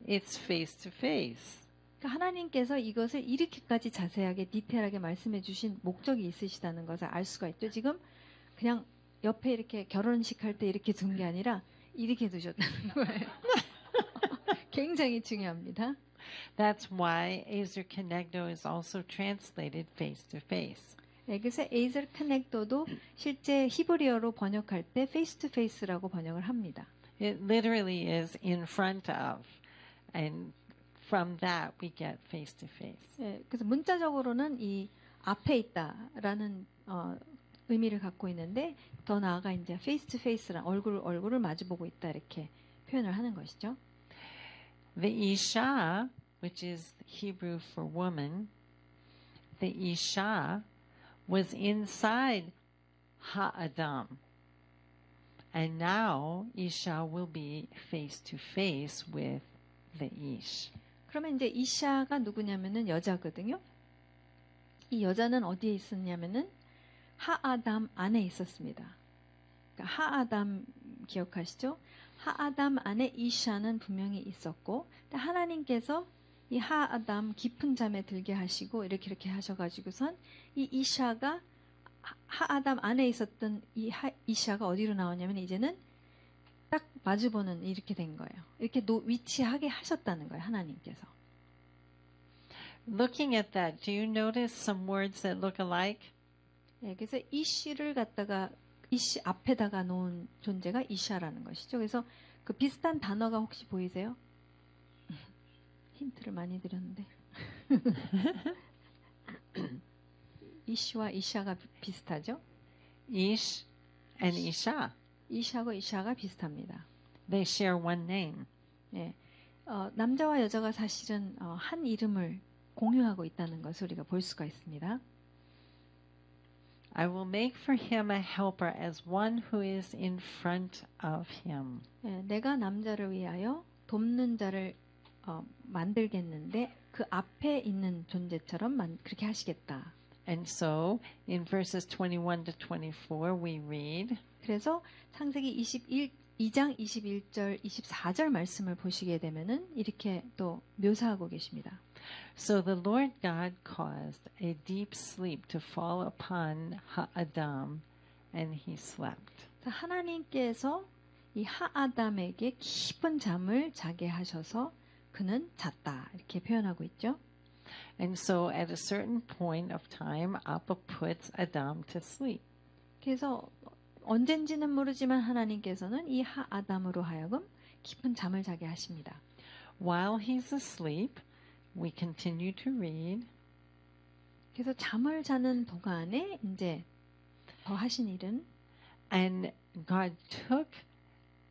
It's face to face. 그러니까 하나님께서 이것을 이렇게까지 자세하게 디테일하게 말씀해 주신 목적이 있으시다는 것을 알 수가 있죠. 지금 그냥 옆에 이렇게 결혼식 할 때 이렇게 둔 게 아니라 이렇게 두셨다는 거예요. 굉장히 중요합니다. That's why ezer kenegdo is also translated face to face. 네, 그래서 에이zer 커넥도도 실제 히브리어로 번역할 때 face to face라고 번역을 합니다. It literally is in front of. And from that we get face to face. 예, 그래서 문자적으로는 이 앞에 있다라는 의미를 갖고 있는데 더 나아가 이제 face to face란 얼굴을 마주보고 있다 이렇게 표현을 하는 것이죠. The Isha, which is Hebrew for woman, the Isha was inside Ha-Adam. And now Isha will be face to face with the Ish. 그러면 이제 이샤가 누구냐면은 여자거든요. 이 여자는 어디에 있었냐면은 하아담 안에 있었습니다. 그러니까 하아담 기억하시죠? 하아담 안에 이샤는 분명히 있었고 하나님께서 이 하아담 깊은 잠에 들게 하시고 이렇게 하셔가지고선 이 이샤가 하아담 안에 있었던 이 이샤가 어디로 나오냐면 이제는 딱 마주보는 이렇게 된 거예요. 이렇게 위치하게 하셨다는 거예요. 하나님께서. Looking at that, do you notice some words that look alike? 예, 그래서 이씨를 갖다가 이씨 앞에다가 놓은 존재가 이샤라는 것이죠. 그래서 그 비슷한 단어가 혹시 보이세요? 힌트를 많이 드렸는데. 이씨와 이샤가 비슷하죠? Ish and Isha. 이샤하고 이샤가 비슷합니다. They share one name. 예, 남자와 여자가 사실은 한 이름을 공유하고 있다는 것을 우리가 볼 수가 있습니다. I will make for him a helper as one who is in front of him. 예, 내가 남자를 위하여 돕는 자를 만들겠는데 그 앞에 있는 존재처럼 그렇게 하시겠다. And so in verses 21 to 24 we read, 그래서 창세기 2장 21절 24절 말씀을 보시게 되면은 이렇게 또 묘사하고 계십니다. So the Lord God caused a deep sleep to fall upon Adam, and he slept. 하나님께서 이 하아담에게 깊은 잠을 자게 하셔서 그는 잤다. 이렇게 표현하고 있죠. And so at a certain point of time, Abba puts Adam to sleep. 그래서 언젠지는 모르지만 하나님께서는 이 하아담으로 하여금 깊은 잠을 자게 하십니다. While he's asleep, we continue to read. 그래서 잠을 자는 동안에 이제 더 하신 일은 And God took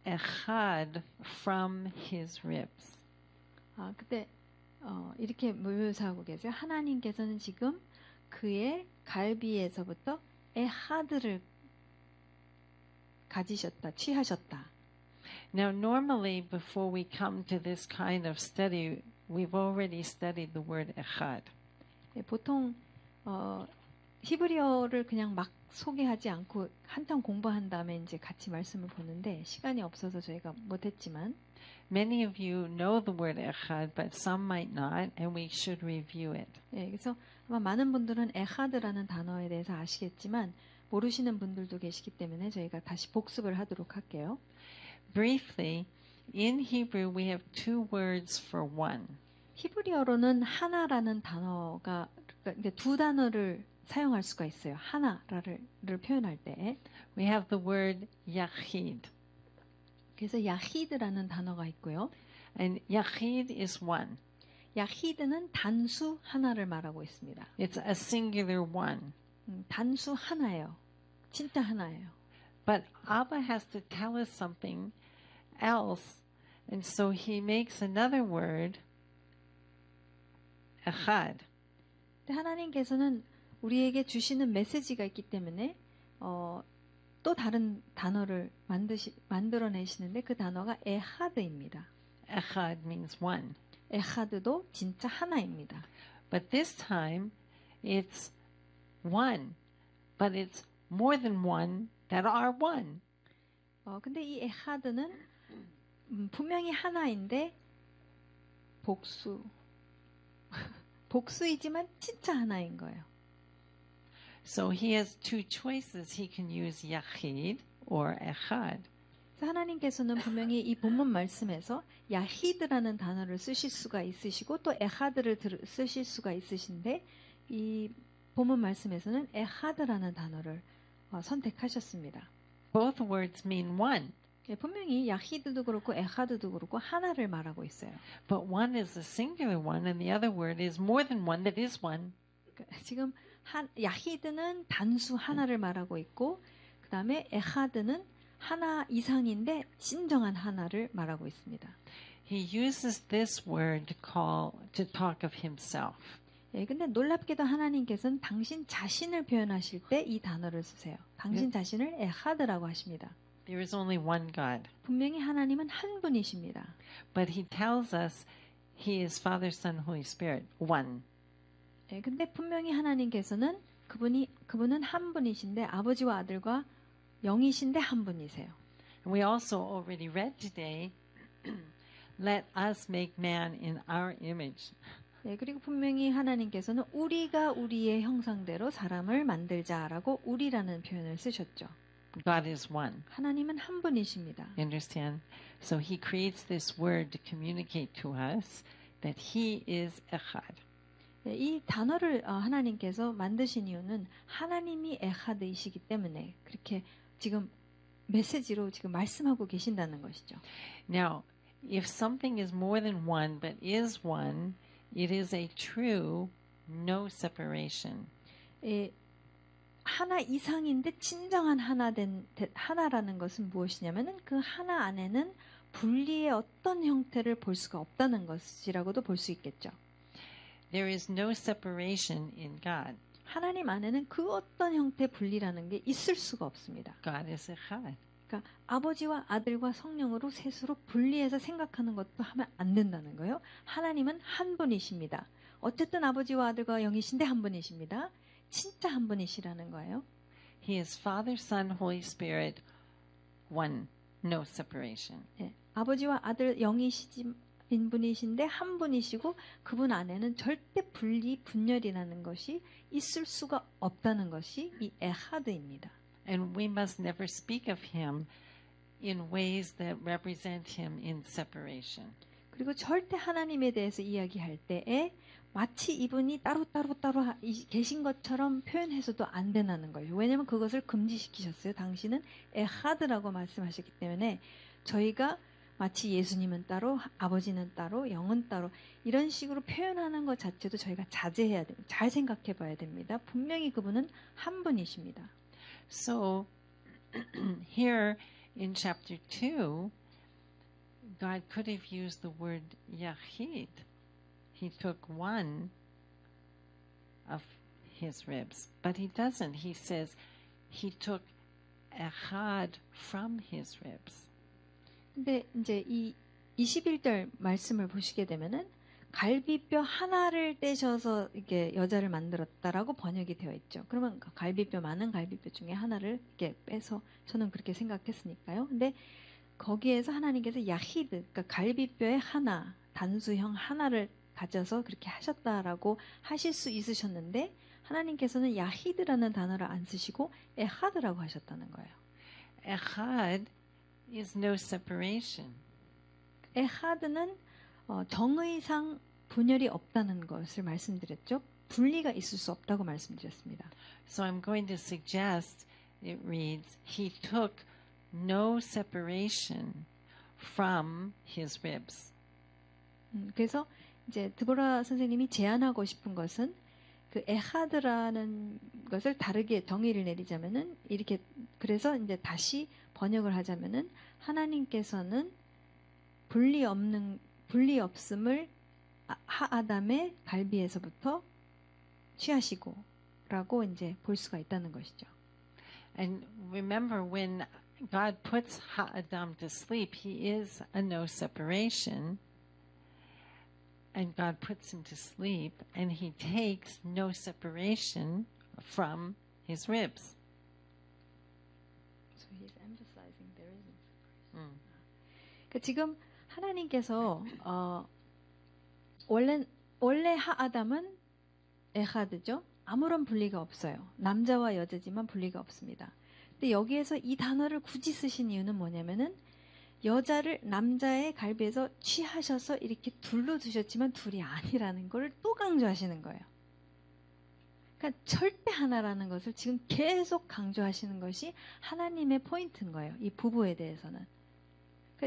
Echad from his ribs. 그때 이렇게 묘사하고 계세요. 하나님께서는 지금 그의 갈비에서부터 에하드를 가지셨다, 취하셨다. Now, normally, before we come to this kind of study, we've already studied the word Echad. 보통 히브리어를 그냥 막 소개하지 않고 한참 공부한 다음에 이제 같이 말씀을 보는데 시간이 없어서 저희가 못했지만 Many of you know the word Echad, but some might not, and we should review it. 그래서 아마 많은 분들은 에하드라는 단어에 대해서 아시겠지만 모르시는 분들도 계시기 때문에 저희가 다시 복습을 하도록 할게요. Briefly, in Hebrew, we have two words for one. 히브리어로는 하나라는 단어가 그러니까 두 단어를 사용할 수가 있어요. 하나를 표현할 때. We have the word Yachid, 그래서 야히드라는 단어가 있고요. and Yachid is one. 야히드는 단수 하나를 말하고 있습니다. It's a singular one. 단수 하나예요. 진짜 하나예요. But Abba has to tell us something else, and so he makes another word, Echad. 근데 하나님께서는 우리에게 주시는 메시지가 있기 때문에 또 다른 단어를 만들어내시는데 그 단어가 에하드입니다. Echad means one. 에하드도 진짜 하나입니다. But this time, it's one, but it's more than one that are one. 근데 이 에하드는 분명히 하나인데 복수이지만 진짜 하나인 거예요. So he has two choices. He can use Yachid or Echad. 그래서 하나님께서는 분명히 이 본문 말씀에서 야히드라는 단어를 쓰실 수가 있으시고 또 에하드를 쓰실 수가 있으신데 이 본문 말씀에서는 에하드라는 단어를 선택하셨습니다. Both words mean one, 분명히 야히드도 그렇고 에하드도 그렇고 하나를 말하고 있어요. but one is a singular one and the other word is more than one that is one. 지금 야히드는 단수 하나를 말하고 있고 그 다음에 에하드는 하나 이상인데 진정한 하나를 말하고 있습니다. He uses this word to talk of himself. 근데 놀랍게도 하나님께서는 당신 자신을 표현하실 때 이 단어를 쓰세요. 당신 자신을 에하드라고 하십니다. There is only one God. 분명히 하나님은 한 분이십니다. But he tells us he is Father, Son, Holy Spirit, one. 근데 분명히 하나님께서는 그분은 한 분이신데 아버지와 아들과 영이신데 한 분이세요. And we also already read today, let us make man in our image. 그리고 분명히 하나님께서는 우리가 우리의 형상대로 사람을 만들자라고 우리라는 표현을 쓰셨죠. God is one. 하나님은 한 분이십니다. You understand? So he creates this word to communicate to us that he is Echad. 이 단어를 하나님께서 만드신 이유는 하나님이 에하드이시기 때문에 그렇게 지금 메시지로 지금 말씀하고 계신다는 것이죠. Now, if something is more than one but is one, it is a true no separation. 하나 이상인데 진정한 하나라는 것은 무엇이냐면은 그 하나 안에는 분리의 어떤 형태를 볼 수가 없다는 것이라고도 볼 수 있겠죠. There is no separation in God. 하나님 안에는 그 어떤 형태 분리라는 게 있을 수가 없습니다. God is Echad. 그러니까 아버지와 아들과 성령으로 셋으로 분리해서 생각하는 것도 하면 안 된다는 거예요. 하나님은 한 분이십니다. 어쨌든 아버지와 아들과 영이신데 한 분이십니다. 진짜 한 분이시라는 거예요. He is Father, Son, Holy Spirit, one, no separation. 아버지와 아들 영이신 분이신데 한 분이시고 그분 안에는 절대 분열이라는 것이 있을 수가 없다는 것이 이 에하드입니다. And we must never speak of him in ways that represent him in separation. 그리고 절대 하나님에 대해서 이야기할 때에 마치 이분이 따로 계신 것처럼 표현해서도 안 된다는 거예요. 왜냐하면 그것을 금지시키셨어요. 당신은 에하드라고 말씀하셨기 때문에 저희가 마치 예수님은 따로, 아버지는 따로, 영은 따로 이런 식으로 표현하는 것 자체도 저희가 자제해야 됩니다. 잘 생각해 봐야 됩니다. 분명히 그분은 한 분이십니다. So here in chapter 2, God could have used the word Yahid. He took one of his ribs, but he doesn't. He says he took Echad from his ribs. 근데 이제 이 21절 말씀을 보시게 되면은 갈비뼈 하나를 떼셔서 이게 여자를 만들었다라고 번역이 되어 있죠. 그러면 갈비뼈 많은 갈비뼈 중에 하나를 이렇게 빼서 저는 그렇게 생각했으니까요. 근데 거기에서 하나님께서 야히드, 그러니까 갈비뼈의 하나, 단수형 하나를 가져서 그렇게 하셨다라고 하실 수 있으셨는데 하나님께서는 야히드라는 단어를 안 쓰시고 에하드라고 하셨다는 거예요. Echad is no separation. 에하드는 정의상 분열이 없다는 것을 말씀드렸죠. 분리가 있을 수 없다고 말씀드렸습니다. So I'm going to suggest it reads, he took no separation from his ribs. 그래서 이제 드보라 선생님이 제안하고 싶은 것은 그 에하드라는 것을 다르게 정의를 내리자면은 이렇게 그래서 이제 다시 번역을 하자면은 하나님께서는 분리 없음을 하아담의 갈비에서부터 취하시고라고 이제 볼 수가 있다는 것이죠. And remember, when God puts Ha-Adam to sleep, he is a no separation. And God puts him to sleep, and he takes no separation from his ribs. So he's emphasizing there isn't. 그러니까 지금 하나님께서 원래 하아담은 에하드죠. 아무런 분리가 없어요. 남자와 여자지만 분리가 없습니다. 근데 여기에서 이 단어를 굳이 쓰신 이유는 뭐냐면은 여자를 남자의 갈비에서 취하셔서 이렇게 둘로 두셨지만 둘이 아니라는 걸 또 강조하시는 거예요. 그러니까 절대 하나라는 것을 지금 계속 강조하시는 것이 하나님의 포인트인 거예요. 이 부부에 대해서는.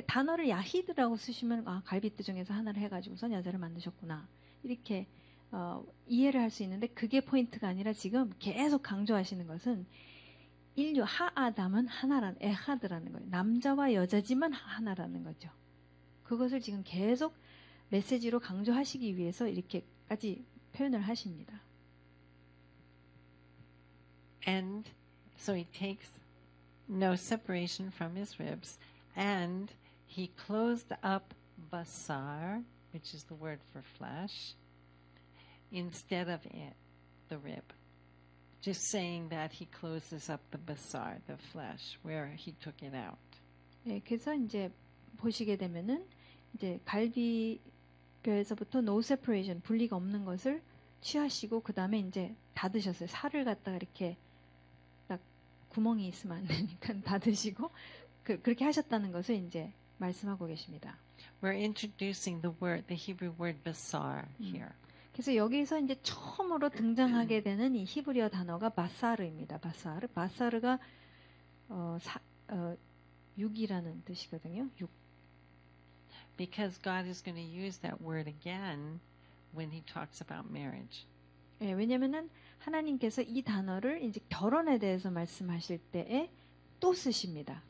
단어를 야히드라고 쓰시면 갈비뼈 중에서 하나를 해가지고선 여자를 만드셨구나. 이렇게 이해를 할 수 있는데 그게 포인트가 아니라 지금 계속 강조하시는 것은 인류 하아담은 하나라는 에하드라는 거예요. 남자와 여자지만 하나라는 거죠. 그것을 지금 계속 메시지로 강조하시기 위해서 이렇게까지 표현을 하십니다. And so he takes no separation from his ribs, and he closed up basar, which is the word for flesh, instead of it, the rib. Just saying that he closes up the basar, the flesh, where he took it out. 예, 그래서 이제 보시게 되면은 이제 갈비뼈에서부터 no separation, 분리가 없는 것을 취하시고 그 다음에 이제 닫으셨어요. 살을 갖다가 이렇게 딱 구멍이 있으면 안 되니까 닫으시고 그렇게 하셨다는 것을 이제 말씀하고 계십니다. We're introducing the Hebrew word basar here. 그래서 여기서 이제 처음으로 등장하게 되는 이 히브리어 단어가 바사르입니다. 바사르가 육이라는 뜻이거든요. 육. Because God is going to use that word again when he talks about marriage. 예, 왜냐면은 하나님께서 이 단어를 이제 결혼에 대해서 말씀하실 때에 또 쓰십니다.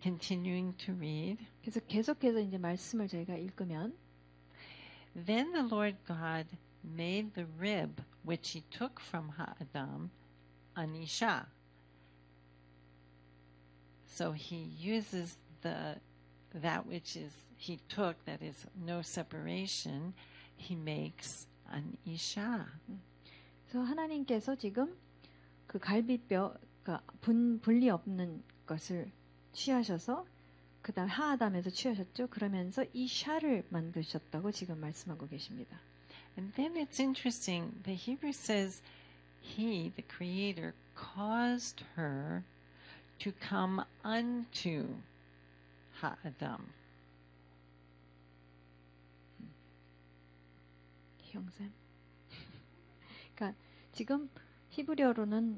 Continuing to read. 그래서 계속해서 이제 말씀을 저희가 읽으면 Then the Lord God made the rib which he took from Adam an isha. So he uses that which is he took, that is no separation, he makes an isha. 그래서 하나님께서 지금 그 갈비뼈, 그러니까 분리 없는 것을 취하셔서 그 다음 하아담에서 취하셨죠. 그러면서 이 샤를 만드셨다고 지금 말씀하고 계십니다. And then it's interesting. The Hebrew says he, the creator, caused her to come unto Ha'adam. 형쌤. 그러니까 지금 히브리어로는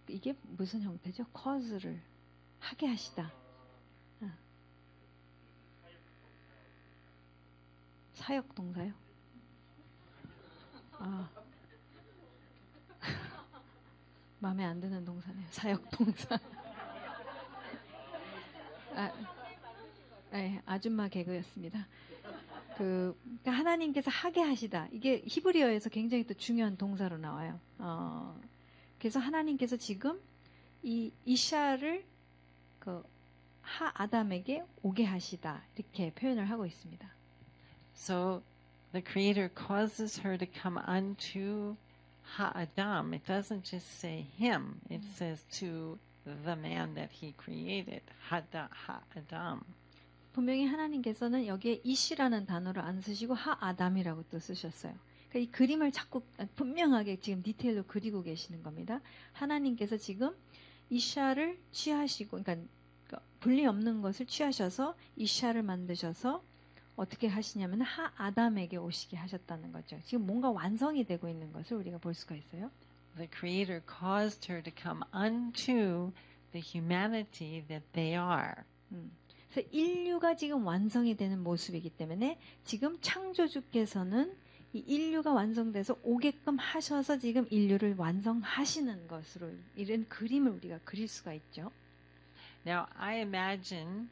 이게 무슨 형태죠? cause를 하게 하시다. 사역 동사요? 아. 마음에 안 드는 동사네요. 사역 동사. 네, 아줌마 개그였습니다. 그러니까 하나님께서 하게 하시다. 이게 히브리어에서 굉장히 또 중요한 동사로 나와요. 그래서 하나님께서 지금 이 이샤를 그 하 아담에게 오게 하시다. 이렇게 표현을 하고 있습니다. So the Creator causes her to come unto Ha-Adam. It doesn't just say him. It says to the man that he created, Ha-Adam. 분명히 하나님께서는 여기에 이시라는 단어를 안 쓰시고 하아담이라고 또 쓰셨어요. 그러니까 이 그림을 자꾸 분명하게 지금 디테일로 그리고 계시는 겁니다. 하나님께서 지금 이샤를 취하시고, 그러니까 분리 없는 것을 취하셔서 이샤를 만드셔서 어떻게 하시냐면 하아담에게 오시게 하셨다는 거죠. 지금 뭔가 완성이 되고 있는 것을 우리가 볼 수가 있어요. The Creator caused her to come unto the humanity that they are. 그래서 인류가 지금 완성이 되는 모습이기 때문에 지금 창조주께서는 이 인류가 완성돼서 오게끔 하셔서 지금 인류를 완성하시는 것으로 이런 그림을 우리가 그릴 수가 있죠. Now I imagine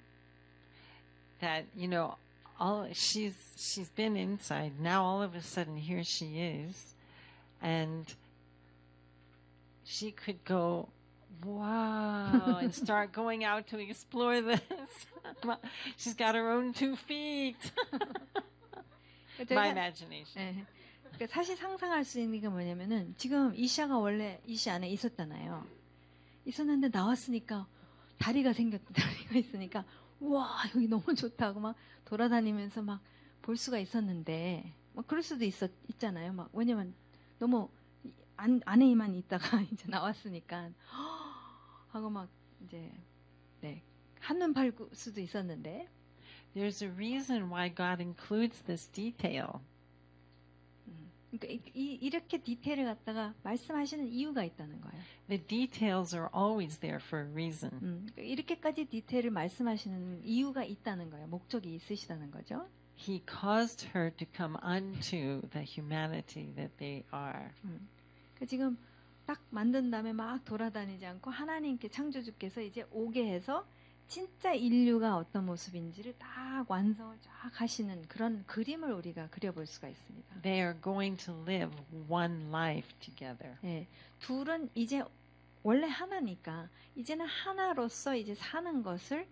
that she's been inside. Now all of a sudden here she is, and she could go, wow, and start going out to explore this. She's got her own 2 feet. My imagination. 네. 그러니까 사실 상상할 수 있는 게 뭐냐면은 지금 이샤가 원래 이시 안에 있었잖아요. 있었는데 나왔으니까 다리가 있으니까 와 여기 너무 좋다고 막 돌아다니면서 막 볼 수가 있었는데 막 그럴 수도 있잖아요. 막 왜냐면 너무 안에만 있다가 이제 나왔으니까 하고 막 이제 네 한눈 팔 수도 있었는데. There's a reason why God includes this detail. 그러니까 이렇게 디테일을 갖다가 말씀하시는 이유가 있다는 거예요. The details are always there for a reason. 그러니까 이렇게까지 디테일을 말씀하시는 이유가 있다는 거예요. 목적이 있으시다는 거죠. He caused her to come unto the humanity that they are. 그러니까 지금 딱 만든 다음에 막 돌아다니지 않고 하나님께 창조주께서 이제 오게 해서 진짜 인류가 어떤 모습인지를 딱 완성을 쫙 하시는 그런 그림을 우리가 그려볼 수가 있습니다. They are going to live one life together. 예, 둘은 이제 원래 하나니까 이제는 하나로서 이제 사는 것을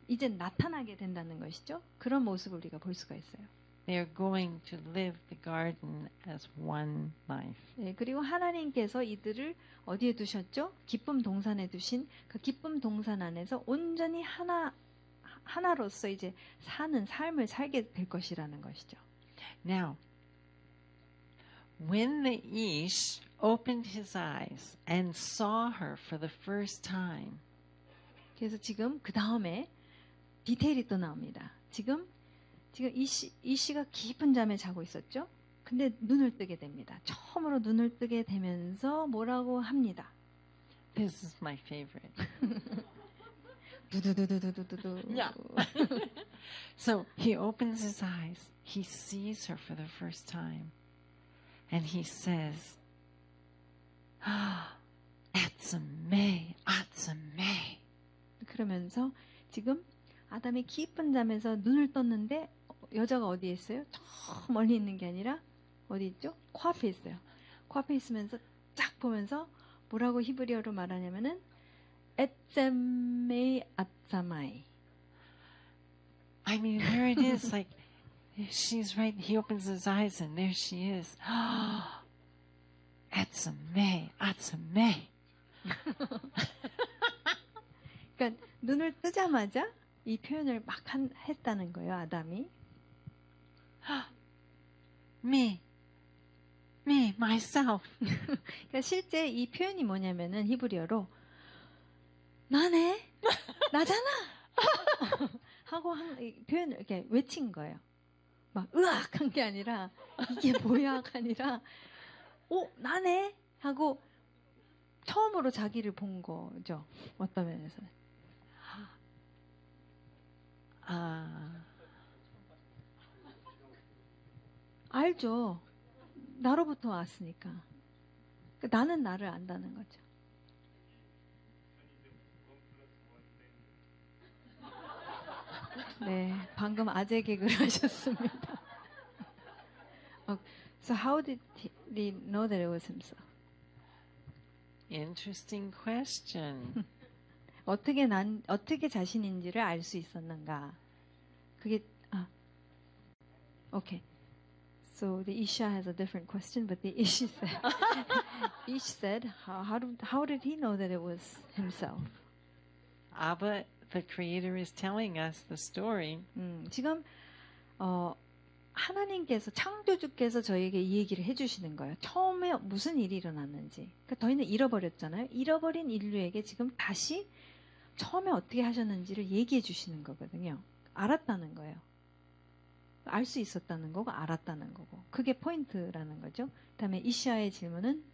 이제 나타나게 된다는 것이죠. 그런 모습을 우리가 볼 수가 있어요. They are going to live the garden as one life. 예, 그리고 하나님께서 이들을 어디에 두셨죠? 기쁨 동산에 두신 그 기쁨 동산 안에서 온전히 하나로서 이제 사는 삶을 살게 될 것이라는 것이죠. Now, when the Ish opened his eyes and saw her for the first time, 그래서 지금 그 다음에 디테일이 또 나옵니다. 지금 이씨가 깊은 잠에 자고 있었죠. 근데 눈을 뜨게 됩니다. 처음으로 눈을 뜨게 되면서 뭐라고 합니다. This is my favorite. 두두두두두두두. Yeah. So he opens his eyes. He sees her for the first time. And he says, 아츠메, 아츠메. 그러면서 지금 아담이 깊은 잠에서 눈을 떴는데 여자가 어디에 있어요? 저 멀리 있는 게 아니라 어디 있죠? 코앞에 있어요. 코앞에 있으면서 쫙 보면서 뭐라고 히브리어로 말하냐면은 에셈메이 아짜마이. I mean, there it is. Like, she's right. He opens his eyes and there she is. 아츠메, 아츠메. 그러니까 눈을 뜨자마자 이 표현을 막 했다는 거예요, 아담이. Me, myself. 그러니까 실제 이 표현이 뭐냐면은 히브리어로 나네, 나잖아 하고 이 표현을 이렇게 외친 거예요. 막 으악 한 게 아니라 이게 뭐야 아니라 나네 하고 처음으로 자기를 본 거죠. 어떤 면에서는. 알죠. 나로부터 왔으니까. 그러니까 나는 나를 안다는 거죠. 네, 방금 아재 개그를 하셨습니다. So how did he know that it was himself? Interesting question. 어떻게 자신인지를 알 수 있었는가? 그게 okay. So the Isha has a different question, but the Ish said, how did he know that it was himself? Abba, the Creator, is telling us the story. 지금 하나님께서 창조주께서 저에게 이 얘기를 해주시는 거예요. 처음에 무슨 일이 일어났는지. 그러니까 저희는 잃어버렸잖아요. 잃어버린 인류에게 지금 다시 처음에 어떻게 하셨는지를 얘기해 주시는 거거든요. 알았다는 거예요. 알 수 있었다는 거고 알았다는 거고. 그게 포인트라는 거죠. 그다음에 이시아의 질문은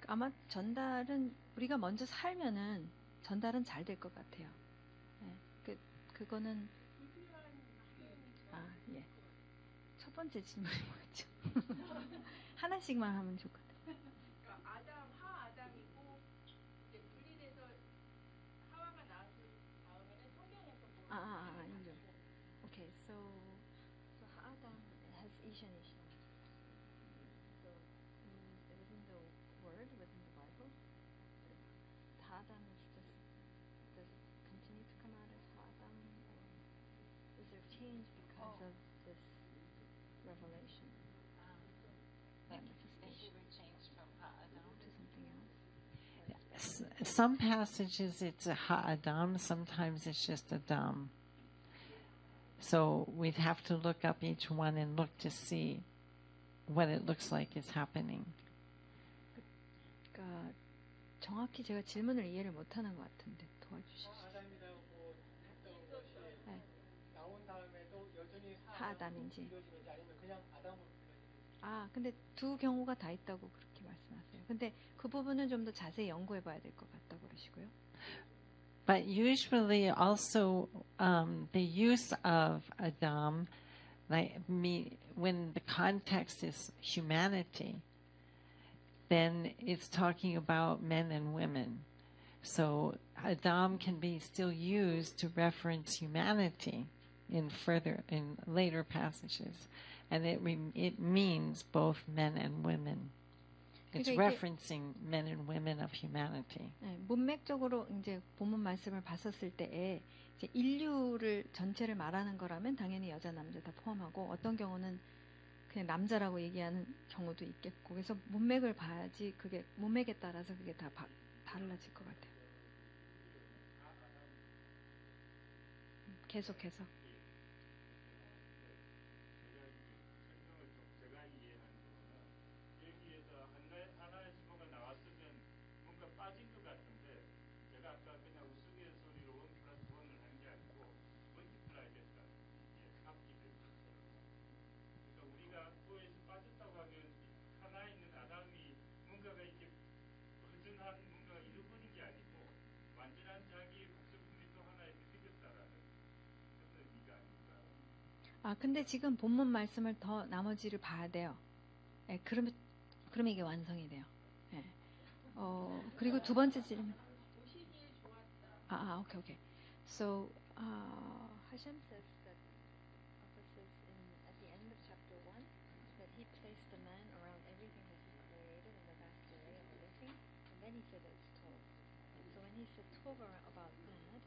아마 전달은 우리가 먼저 살면은 전달은 잘 될 것 같아요. 네, 그거는 예. 첫 번째 질문이 뭐였죠? 하나씩만 하면 좋을 것 같아요. 그러니까 하아담이고 이제 분리돼서 하와가 나왔을 다음에는 성경에서 아니요. Okay, so 하아담 has Isha. So within the word within the Bible, 하아담 does it continue to come out as 하아담, or is there change because of this revelation? They were changed from Ha'adam to something else. Some passages it's a Ha'adam, sometimes it's just Adam. So we'd have to look up each one and look to see what it looks like is happening. 그러니까 정확히 제가 질문을 이해를 못하는 것 같은데 도와주시죠. 아담이라고 했던 것이 나온 다음에도 여전히 하아담인지. 불려지는지 아니면 그냥 아담으로 불려지는지. 근데 두 경우가 다 있다고 그렇게 말씀하세요. 근데 그 부분은 좀 더 자세히 연구해 봐야 될 것 같다고 그러시고요. But usually also the use of Adam, when the context is humanity, then it's talking about men and women. So Adam can be still used to reference humanity in later passages, and it means both men and women. It's referencing men and women of humanity. 네, 문맥적으로 이제 본문 말씀을 봤었을 때에 이제 인류를 전체를 말하는 거라면 당연히 여자 남자 다 포함하고 어떤 경우는 그냥 남자라고 얘기하는 경우도 있겠고 그래서 문맥을 봐야지 그게 문맥에 따라서 그게 다 달라질 것 같아요. 계속해서. 제가 이해하는 거는 여기에서 하나의 지모가 나왔으면 뭔가 빠진 것 같은데 제가 아까 그냥 우스갯소리로 1+1을 한 게 아니고 멀티플라이 됐다. 합기를 했어요. 그러니까 우리가 그에서 빠졌다고 하면 하나에 있는 아담이 뭔가가 이렇게 허전한 뭔가가 잃어버린 게 아니고 완전한 자기의 국적품이 또 하나에 생겼다라는 그런 의미가 아닌가. 아 근데 지금 본문 말씀을 더 나머지를 봐야 돼요. 예, 그러면 이게 완성이 돼요. 예. 그리고 두 번째 질문. 오케이. So, Hashem says that says at the end of chapter 1 that he placed the man around everything that he created in the vast array of everything, and then he said that it's Tov. So when he said Tov about that,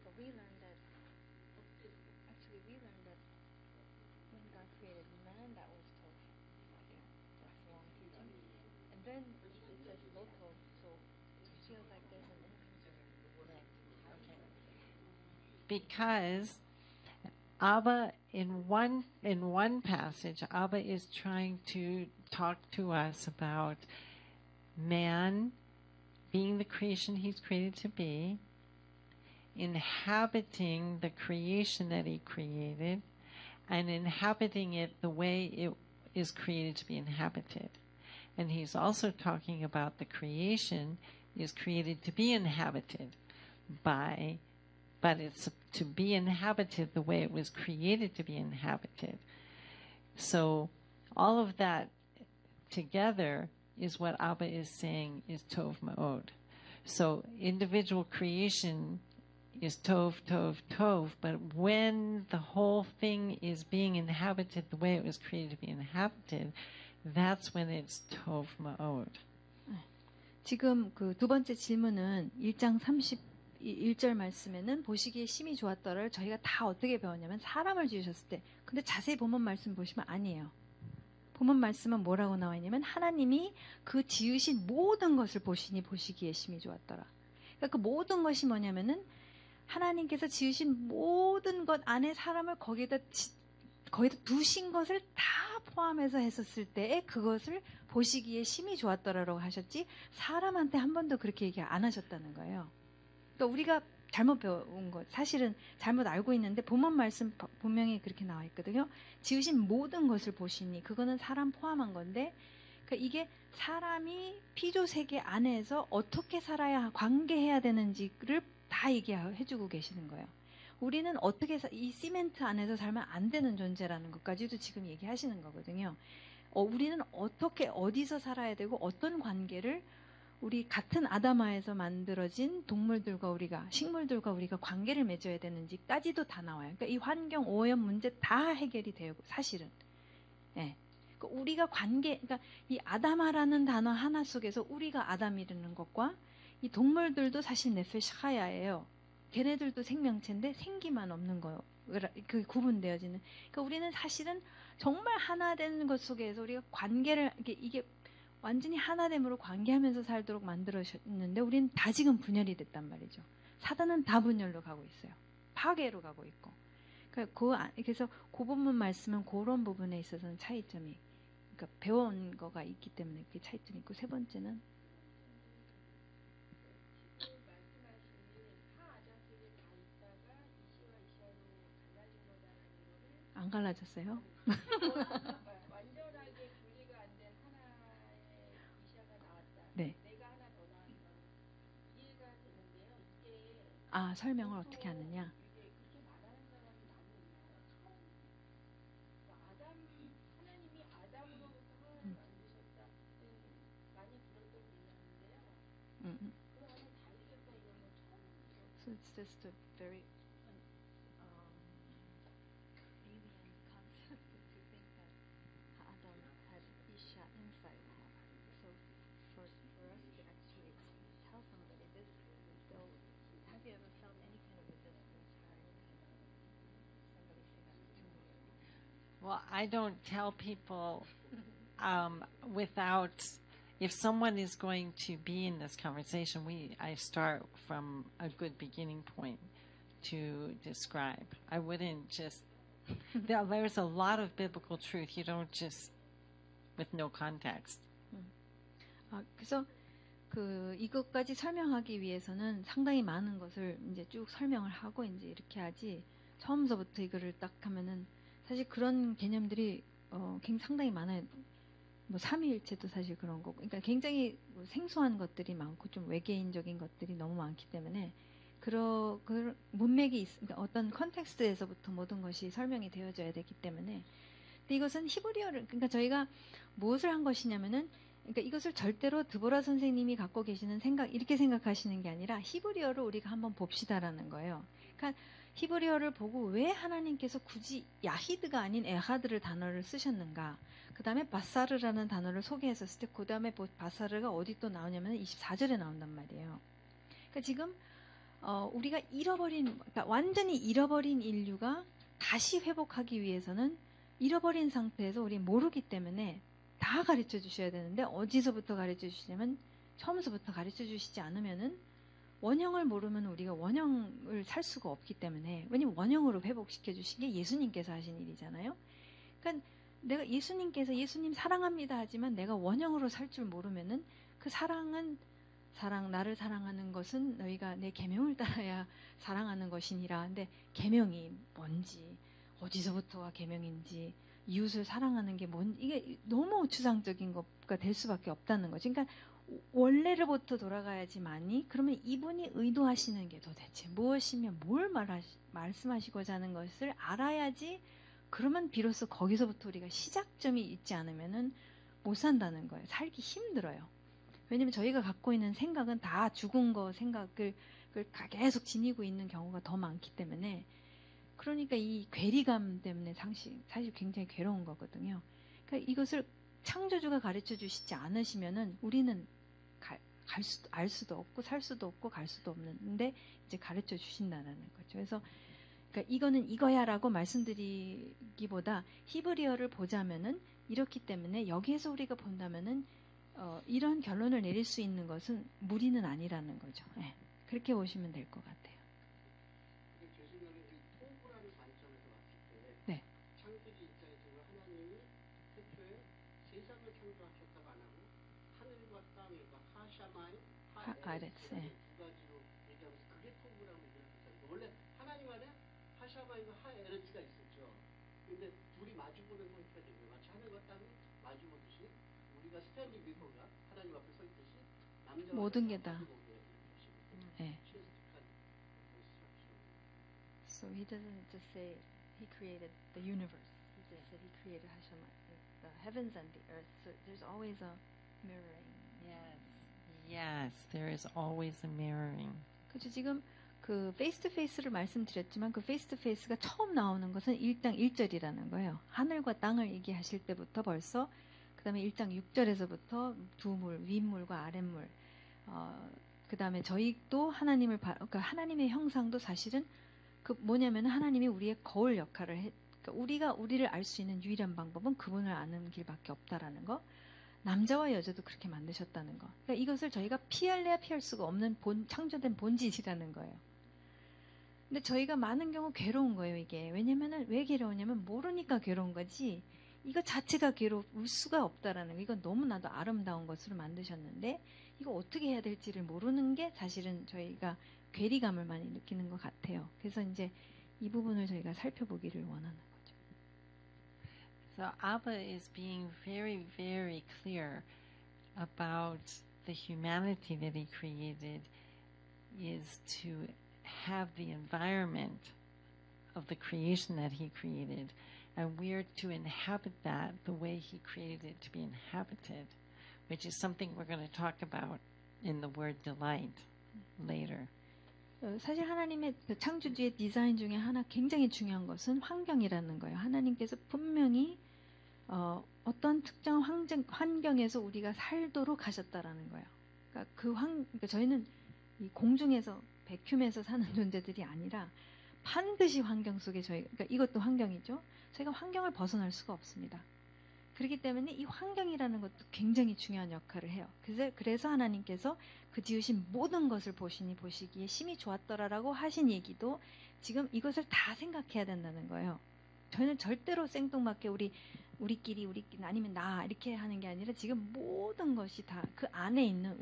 so we learned that when God created man, that was Tov. I think that's wrong teaching. And then it says Lo Tov, so it feels like there's an inconsistency. Okay. Because Abba in one passage, Abba is trying to talk to us about man being the creation he's created to be, inhabiting the creation that he created, and inhabiting it the way it is created to be inhabited. And he's also talking about the creation is created to be inhabited but it's to be inhabited the way it was created to be inhabited. So all of that together is what Abba is saying is Tov Ma'od. So individual creation is Tov, Tov, Tov, but when the whole thing is being inhabited the way it was created to be inhabited, that's when it's Tov Ma'od. 지금 그 두 번째 질문은 1장 31절 말씀에는 보시기에 심히 좋았더를 저희가 다 어떻게 배웠냐면 사람을 지으셨을 때. 근데 자세히 본문 말씀 보시면 아니에요. 본문 말씀은 뭐라고 나와 있냐면 하나님이 그 지으신 모든 것을 보시니 보시기에 심히 좋았더라. 그러니까 그 모든 것이 뭐냐면은 하나님께서 지으신 모든 것 안에 사람을 거기에다 두신 것을 다 포함해서 했었을 때에 그것을 보시기에 심히 좋았더라라고 하셨지 사람한테 한 번도 그렇게 얘기 안 하셨다는 거예요. 그러니까 우리가 잘못 배운 것, 사실은 잘못 알고 있는데 본문 말씀 분명히 그렇게 나와 있거든요. 지으신 모든 것을 보시니 그거는 사람 포함한 건데 그러니까 이게 사람이 피조 세계 안에서 어떻게 살아야 관계해야 되는지를 다 얘기해주고 계시는 거예요. 우리는 어떻게 이 시멘트 안에서 살면 안 되는 존재라는 것까지도 지금 얘기하시는 거거든요. 우리는 어떻게 어디서 살아야 되고 어떤 관계를 우리 같은 아담하에서 만들어진 동물들과 우리가 식물들과 우리가 관계를 맺어야 되는지까지도 다 나와요. 그러니까 이 환경 오염 문제 다 해결이 돼요. 사실은. 예. 그러니까 우리가 그러니까 이 아담하라는 단어 하나 속에서 우리가 아담이라는 것과 이 동물들도 사실 네페시 하야예요. 걔네들도 생명체인데 생기만 없는 거예요. 그 구분되어지는. 그러니까 우리는 사실은 정말 하나 되는 것 속에서 우리가 관계를 이게 완전히 하나됨으로 관계하면서 살도록 만들어졌는데 우리는 다 지금 분열이 됐단 말이죠. 사단은 다 분열로 가고 있어요. 파괴로 가고 있고. 그래서 그 본문 말씀은 그런 부분에 있어서는 차이점이 그러니까 배워온 거가 있기 때문에 그게 차이점이 있고 세 번째는 안 갈라졌어요? 완전하게 분리가 안 된 하나의 이샤가 나왔다. 네. 내가 하나 더 나왔다. 이해가 되는데요. 이게 설명을 어떻게 하느냐? 이게 그렇게 말하는 사람이 많이 있나요? 하나님이 아담으로부터 하나를 만드셨다. 많이 들었던 얘기인데요. 그 안에 다 있었다 이런 건 처음 들어요. So it's just a very alien concept to think that Adam had Isha inside her. So for us to actually tell somebody this, have you ever felt any kind of resistance? Well, I don't tell people without, if someone is going to be in this conversation, I start from a good beginning point to describe. I wouldn't just, there's a lot of biblical truth. You don't just, with no context. 그래서 이것까지 설명하기 위해서는 상당히 많은 것을 이제 쭉 설명을 하고 이제 이렇게 하지, 처음서부터 이거를 딱 하면은 사실 그런 개념들이 상당히 많아요. 뭐 삼위일체도 사실 그런 거고, 그러니까 굉장히 생소한 것들이 많고 좀 외계인적인 것들이 너무 많기 때문에 그 문맥이 그러니까 어떤 컨텍스트에서부터 모든 것이 설명이 되어져야 되기 때문에. 근데 이것은 히브리어를, 그러니까 저희가 무엇을 한 것이냐면은, 그러니까 이것을 절대로 드보라 선생님이 갖고 계시는 이렇게 생각하시는 게 아니라 히브리어를 우리가 한번 봅시다라는 거예요. 그러니까 히브리어를 보고 왜 하나님께서 굳이 야히드가 아닌 에하드를 단어를 쓰셨는가. 그 다음에 바사르라는 단어를 소개했었을 때 그 다음에 바사르가 어디 또 나오냐면 24절에 나온단 말이에요. 그러니까 지금 우리가 그러니까 완전히 잃어버린 인류가 다시 회복하기 위해서는 잃어버린 상태에서 우리 모르기 때문에 다 가르쳐 주셔야 되는데, 어디서부터 가르쳐 주시냐면 처음서부터 가르쳐 주시지 않으면은 원형을 모르면 우리가 원형을 살 수가 없기 때문에, 왜냐면 원형으로 회복시켜 주신 게 예수님께서 하신 일이잖아요. 그러니까 내가 예수님 사랑합니다 하지만 내가 원형으로 살 줄 모르면은 그 사랑은 나를 사랑하는 것은 너희가 내 계명을 따라야 사랑하는 것이니라. 근데 계명이 뭔지, 어디서부터가 계명인지, 이웃을 사랑하는 게 뭔지, 이게 너무 추상적인 것가 될 수밖에 없다는 거죠. 그러니까 원래로부터 돌아가야지만이, 그러면 이분이 의도하시는 게 도대체 무엇이며 뭘 말씀하시고자 하는 것을 알아야지, 그러면 비로소 거기서부터 우리가 시작점이 있지 않으면은 못 산다는 거예요. 살기 힘들어요. 왜냐면 저희가 갖고 있는 생각은 다 죽은 거 생각을 계속 지니고 있는 경우가 더 많기 때문에, 그러니까 이 괴리감 때문에 사실 굉장히 괴로운 거거든요. 그러니까 이것을 창조주가 가르쳐 주시지 않으시면은 우리는 알 수도 없고 살 수도 없고 갈 수도 없는데 이제 가르쳐 주신다는 거죠. 그래서 그러니까 이거는 이거야라고 말씀드리기보다 히브리어를 보자면은 이렇기 때문에 여기에서 우리가 본다면은 이런 결론을 내릴 수 있는 것은 무리는 아니라는 거죠. 네. 그렇게 보시면 될 것 같아요. 교수님은 이 토부라는 관점에서 봤을 때 네. 창조주 입장에서 하나님이 태초에 세상을 창조하셨다고 안 하고 하늘과 땅과 하샤마이, 하아레츠, 네. 두 가지로 얘기하면서 그게 토부라고 얘기했어요. 원래 하나님 안에 하샤마이와 하에르츠가 있었죠. 근데 둘이 마주보는 상태가 된 거예요. 마치 하늘과 땅이 마주보듯이 우리가 스탠딩 비포가 하나님 앞에 서 있듯이 남자와 모든 게 다. 네. So he doesn't just say he created the universe. He just said he created Hashema, the heavens and the earth. So there's always a mirroring. Yes, there is always a mirroring. 그렇죠. 지금 그 페이스 투 페이스를 말씀드렸지만 그 페이스 투 페이스가 처음 나오는 것은 1장 1절이라는 거예요. 하늘과 땅을 얘기하실 때부터 벌써, 그 다음에 1장 6절에서부터 두 물, 윗물과 아랫물, 그 다음에 저희도 그러니까 하나님의 형상도 사실은 그 뭐냐면 하나님이 우리의 거울 역할을 그러니까 우리가 우리를 알 수 있는 유일한 방법은 그분을 아는 길밖에 없다라는 거. 남자와 여자도 그렇게 만드셨다는 거. 그러니까 이것을 저희가 피할래야 피할 수가 없는 창조된 본질이라는 거예요. 근데 저희가 많은 경우 괴로운 거예요, 이게. 왜냐면은 왜 괴로우냐면 모르니까 괴로운 거지. 이거 자체가 괴로울 수가 없다라는 거. 이건 너무나도 아름다운 것으로 만드셨는데 이거 어떻게 해야 될지를 모르는 게 사실은 저희가 괴리감을 많이 느끼는 것 같아요. 그래서 이제 이 부분을 저희가 살펴보기를 원하는 거죠. So Abba is being very, very clear about the humanity that he created is to have the environment of the creation that he created, and we're to inhabit that the way he created it to be inhabited, which is something we're going to talk about in the word delight later. 사실 하나님의 그 창조주의 디자인 중에 하나 굉장히 중요한 것은 환경이라는 거예요. 하나님께서 분명히 어떤 특정 환경에서 우리가 살도록 하셨다라는 거예요. 그러니까 그러니까 저희는 이 공중에서 베큐에서 사는 존재들이 아니라 반드시 환경 속에 그러니까 이것도 환경이죠. 저희가 환경을 벗어날 수가 없습니다. 그렇기 때문에 이 환경이라는 것도 굉장히 중요한 역할을 해요. 그래서 하나님께서 그 지으신 모든 것을 보시기에 심히 좋았더라라고 하신 얘기도 지금 이것을 다 생각해야 된다는 거예요. 저희는 절대로 생뚱맞게 우리끼리 아니면 나 이렇게 하는 게 아니라 지금 모든 것이 다 그 안에 있는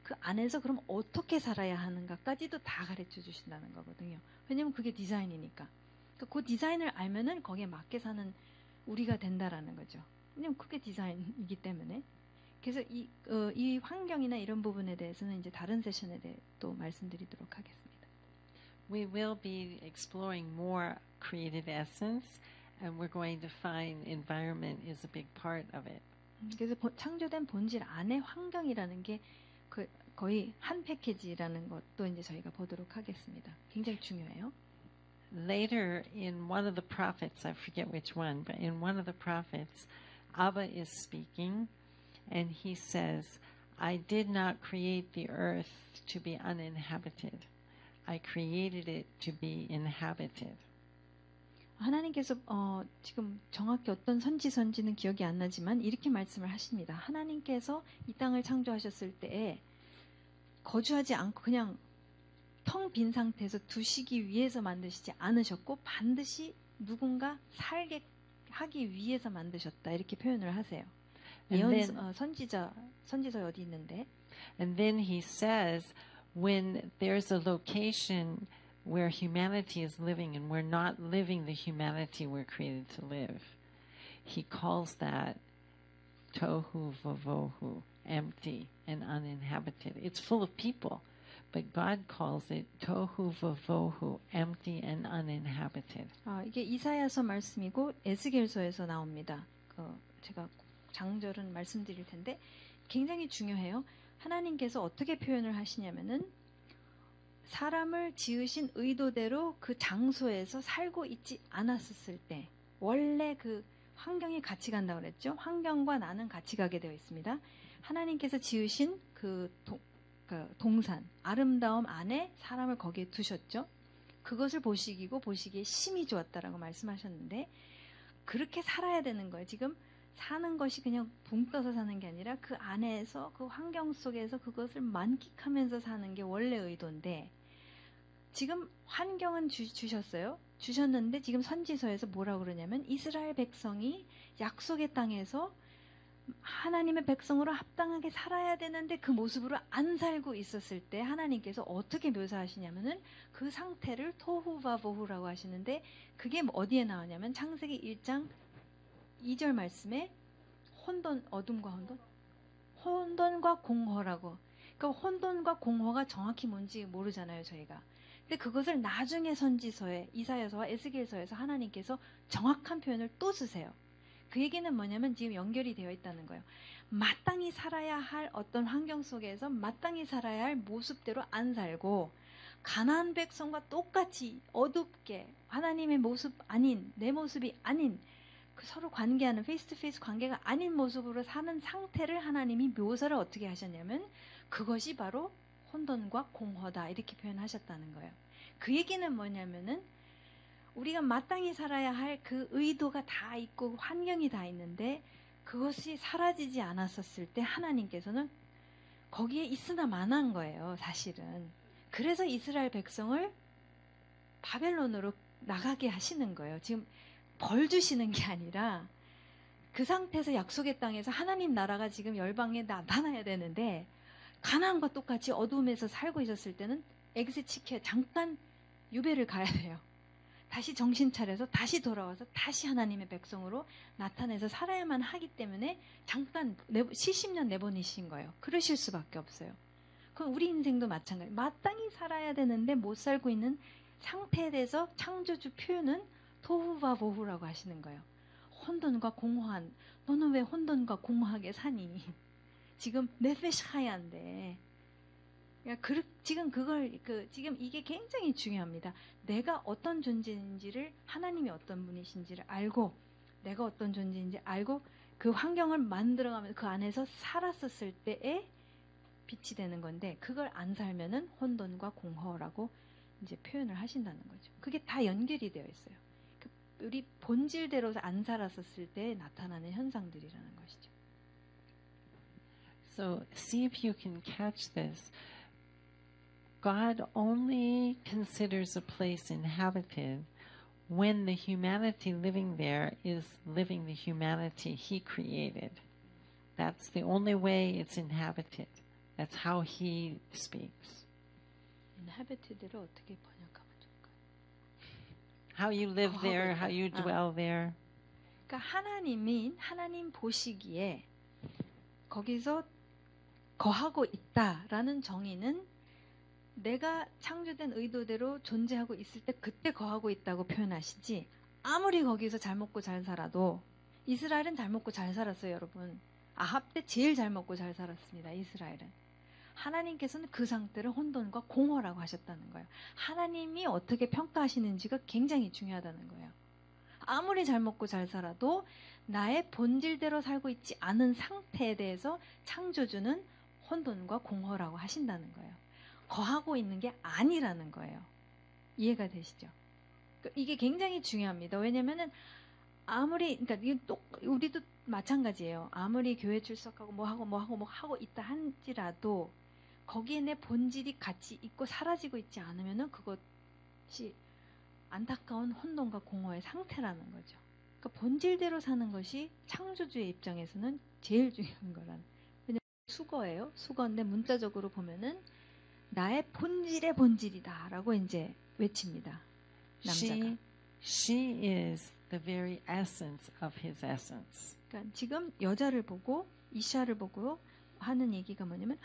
그 안에서 그럼 어떻게 살아야 하는가까지도 다 가르쳐 주신다는 거거든요. 왜냐면 그게 디자인이니까. 그 디자인을 알면은 거기에 맞게 사는 우리가 된다라는 거죠. 왜냐면 그게 디자인이기 때문에. 그래서 이 환경이나 이런 부분에 대해서는 이제 다른 세션에 대해 또 말씀드리도록 하겠습니다. We will be exploring more created essence, and we're going to find environment is a big part of it. 그래서 창조된 본질 안에 환경이라는 게 거의 한 패키지라는 것도 이제 저희가 보도록 하겠습니다. 굉장히 중요해요. Later in one of the prophets, I forget which one, but in one of the prophets, Abba is speaking, and he says, I did not create the earth to be uninhabited. I created it to be inhabited. 하나님께서 지금 정확히 어떤 선지인지는 기억이 안 나지만 이렇게 말씀을 하십니다. 하나님께서 이 땅을 창조하셨을 때에 거주하지 않고 그냥 텅 빈 상태에서 두시기 위해서 만드시지 않으셨고 반드시 누군가 살게 하기 위해서 만드셨다 이렇게 표현을 하세요. 선지서에 어디 있는데? And then he says, when there's a location where humanity is living and we're not living the humanity we're created to live, he calls that tohu vavohu, empty and uninhabited. It's full of people, but God calls it tohu vavohu, empty and uninhabited. 이게 이사야서 말씀이고 에스겔서에서 나옵니다. 제가 장절은 말씀드릴 텐데 굉장히 중요해요. 하나님께서 어떻게 표현을 하시냐면은 사람을 지으신 의도대로 그 장소에서 살고 있지 않았었을 때 원래 그 환경이 같이 간다고 그랬죠. 환경과 나는 같이 가게 되어 있습니다. 하나님께서 지으신 그 동산 아름다움 안에 사람을 거기에 두셨죠. 그것을 보시기에 심히 좋았다라고 말씀하셨는데 그렇게 살아야 되는 거예요. 지금 사는 것이 그냥 붕 떠서 사는 게 아니라 그 안에서 그 환경 속에서 그것을 만끽하면서 사는 게 원래 의도인데 지금 환경은 주셨어요. 주셨는데 지금 선지서에서 뭐라고 그러냐면 이스라엘 백성이 약속의 땅에서 하나님의 백성으로 합당하게 살아야 되는데 그 모습으로 안 살고 있었을 때 하나님께서 어떻게 묘사하시냐면은 그 상태를 토후바보후라고 하시는데 그게 어디에 나오냐면 창세기 1장 2절 말씀에 어둠과 혼돈과 공허라고. 그러니까 혼돈과 공허가 정확히 뭔지 모르잖아요, 저희가. 근데 그것을 나중에 선지서에 이사야서와 에스겔서에서 하나님께서 정확한 표현을 또 쓰세요. 그 얘기는 뭐냐면 지금 연결이 되어 있다는 거예요. 마땅히 살아야 할 어떤 환경 속에서 마땅히 살아야 할 모습대로 안 살고 가나안 백성과 똑같이 어둡게 하나님의 모습 아닌 내 모습이 아닌 그 서로 관계하는 페이스 투 페이스 관계가 아닌 모습으로 사는 상태를 하나님이 묘사를 어떻게 하셨냐면 그것이 바로 혼돈과 공허다 이렇게 표현하셨다는 거예요. 그 얘기는 뭐냐면은 우리가 마땅히 살아야 할 그 의도가 다 있고 환경이 다 있는데 그것이 사라지지 않았었을 때 하나님께서는 거기에 있으나 마나한 거예요, 사실은. 그래서 이스라엘 백성을 바벨론으로 나가게 하시는 거예요. 지금 벌 주시는 게 아니라 그 상태에서 약속의 땅에서 하나님 나라가 지금 열방에 나타나야 되는데 가나안과 똑같이 어둠에서 살고 있었을 때는 엑sit 시켜 잠깐 유배를 가야 돼요. 다시 정신 차려서 다시 돌아와서 다시 하나님의 백성으로 나타내서 살아야만 하기 때문에 잠깐 70년 내보내신 거예요. 그러실 수밖에 없어요. 그럼 우리 인생도 마찬가지. 마땅히 살아야 되는데 못 살고 있는 상태에 대해서 창조주 표현은 토후바보후라고 하시는 거예요. 혼돈과 공허한. 너는 왜 혼돈과 공허하게 사니? 지금 네페시 하얀데. 지금 이게 굉장히 중요합니다. 내가 어떤 존재인지를 하나님이 어떤 분이신지를 알고 내가 어떤 존재인지 알고 그 환경을 만들어가면서 그 안에서 살았었을 때에 빛이 되는 건데 그걸 안 살면은 혼돈과 공허라고 이제 표현을 하신다는 거죠. 그게 다 연결이 되어 있어요. 우리 본질대로 안 살았었을 때 나타나는 현상들이라는 것이죠. So see if you can catch this. God only considers a place inhabited when the humanity living there is living the humanity he created. That's the only way it's inhabited. That's how he speaks. inhabited를 어떻게 번역하면 좋을까요? How you live 거하고 there, 있다. how you dwell there. 그러니까 하나님 보시기에 거기서 거하고 있다라는 정의는 내가 창조된 의도대로 존재하고 있을 때 그때 거하고 있다고 표현하시지, 아무리 거기서 잘 먹고 잘 살아도, 이스라엘은 잘 먹고 잘 살았어요, 여러분. 아합 때 제일 잘 먹고 잘 살았습니다, 이스라엘은. 하나님께서는 그 상태를 혼돈과 공허라고 하셨다는 거예요. 하나님이 어떻게 평가하시는지가 굉장히 중요하다는 거예요. 아무리 잘 먹고 잘 살아도 나의 본질대로 살고 있지 않은 상태에 대해서 창조주는 혼돈과 공허라고 하신다는 거예요. 거하고 있는 게 아니라는 거예요. 이해가 되시죠? 이게 굉장히 중요합니다. 왜냐면은 그러니까 우리도 마찬가지예요. 아무리 교회 출석하고 뭐 하고 있다 한지라도 거기에 내 본질이 같이 있고 사라지고 있지 않으면은 그것이 안타까운 혼돈과 공허의 상태라는 거죠. 그러니까 본질대로 사는 것이 창조주의 입장에서는 제일 중요한 거라는. 왜냐면 수거예요. 수거인데 문자적으로 보면은 나의 본질의 본질이다라고 이제 외칩니다. 남자가. She is the very essence of his essence. 그러니까 지금 여자를 보고 이샤를 보고 하는 얘기가 뭐냐면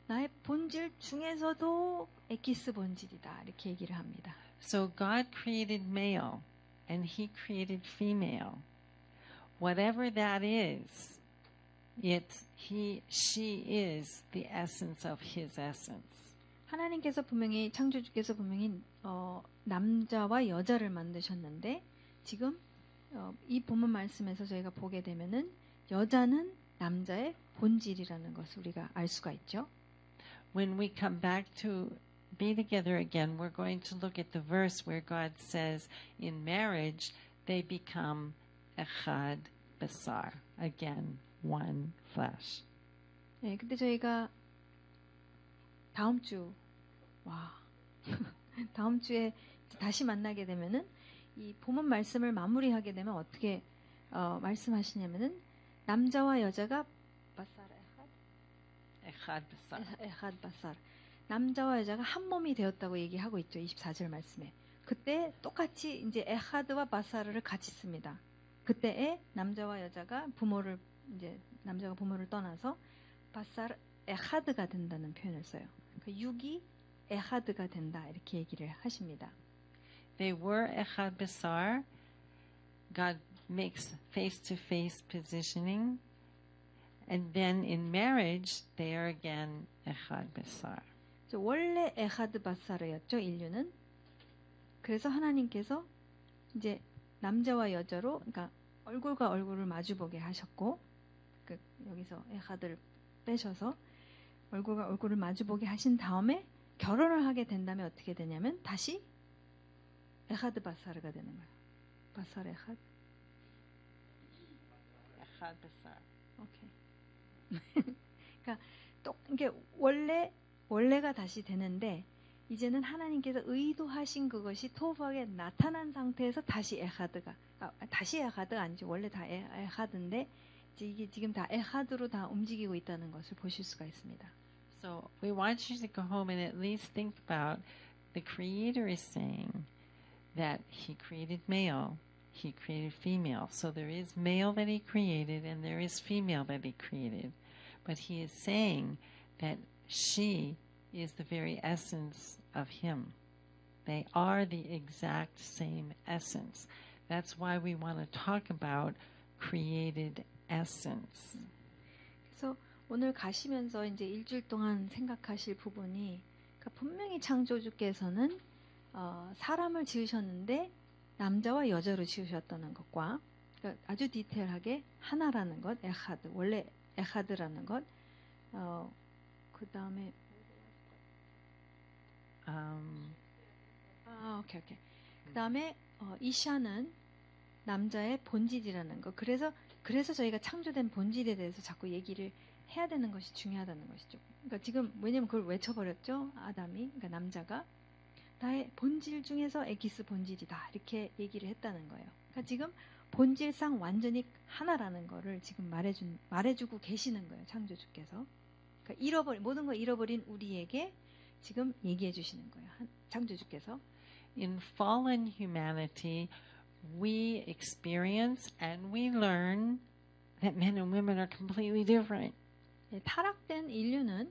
나의 본질 중에서도 에키스 본질이다 이렇게 얘기를 합니다. So God created male and he created female. Whatever that is, she is the essence of his essence. 하나님께서 분명히 창조주께서 분명히 남자와 여자를 만드셨는데 지금 이 본문 말씀에서 저희가 보게 되면은 여자는 남자의 본질이라는 것을 우리가 알 수가 있죠. When we come back to be together again, we're going to look at the verse where God says in marriage they become echad basar, again one flesh. 네, 근데 저희가 다음 주에 다시 만나게 되면은 이 본문 말씀을 마무리하게 되면 어떻게 말씀하시냐면은 남자와 여자가 에핫 바살 남자와 여자가 한 몸이 되었다고 얘기하고 있죠. 24절 말씀에. 그때 똑같이 이제 에하드와 바사르를 같이 씁니다. 그때에 남자와 여자가 남자가 부모를 떠나서 바사르 에하드가 된다는 표현을 써요. 그 육이 에하드가 된다 이렇게 얘기를 하십니다. They were echad basar. God makes face-to-face positioning. And then in marriage, they are again echad basar. 원래 에하드 바사르였죠, 인류는. 그래서 하나님께서 이제 남자와 여자로, 그러니까 얼굴과 얼굴을 마주보게 하셨고, 여기서 에하드를 빼셔서 얼굴과 얼굴을 마주보게 하신 다음에 결혼을 하게 된다면 어떻게 되냐면 다시 에하드 바사르가 되는 거예요. 바사르 에하드. Echad basar. 오케이. 그러니까 이게 원래가 다시 되는데 이제는 하나님께서 의도하신 그것이 토박에 나타난 상태에서 다시 에하드가 아니죠. 원래 다 에하드인데 이게 지금 다 에하드로 다 움직이고 있다는 것을 보실 수가 있습니다. So we want you to go home and at least think about the Creator is saying that He created male, He created female. So there is male that He created and there is female that He created. But He is saying that she is the very essence of Him. They are the exact same essence. That's why we want to talk about created essence. 그래서 오늘 가시면서 이제 일주일 동안 생각하실 부분이, 그러니까 분명히 창조주께서는 사람을 지으셨는데 남자와 여자로 지으셨다는 것과, 그러니까 아주 디테일하게 하나라는 것, 에하드, 원래 에하드라는 것, 그 다음에 오케이. 그다음에 이샤는 남자의 본질이라는 거. 그래서 저희가 창조된 본질에 대해서 자꾸 얘기를 해야 되는 것이 중요하다는 것이죠. 그러니까 지금 왜냐면 그걸 외쳐버렸죠. 아담이, 그러니까 남자가 나의 본질 중에서 에기스 본질이다 이렇게 얘기를 했다는 거예요. 그러니까 지금 본질상 완전히 하나라는 거를 지금 말해주고 계시는 거예요. 창조주께서. 그러니까 모든 걸 잃어버린 우리에게 지금 얘기해 주시는 거예요. 창조주께서. In fallen humanity, we experience and we learn that men and women are completely different. 타락된 인류는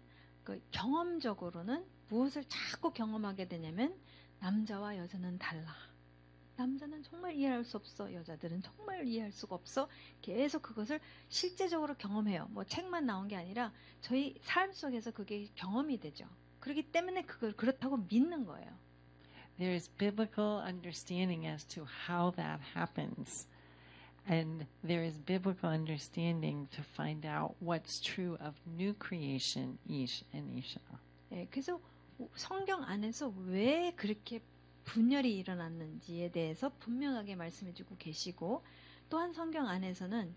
경험적으로는 무엇을 자꾸 경험하게 되냐면 남자와 여자는 달라. 남자는 정말 이해할 수 없어. 여자들은 정말 이해할 수가 없어. 계속 그것을 실제적으로 경험해요. 뭐 책만 나온 게 아니라 저희 삶 속에서 그게 경험이 되죠. 그렇기 때문에 그걸 그렇다고 믿는 거예요. There is biblical understanding as to how that happens. And there is biblical understanding to find out what's true of new creation, Ish and Isha. 그래서 성경 안에서 왜 그렇게 분열이 일어났는지에 대해서 분명하게 말씀해주고 계시고, 또한 성경 안에서는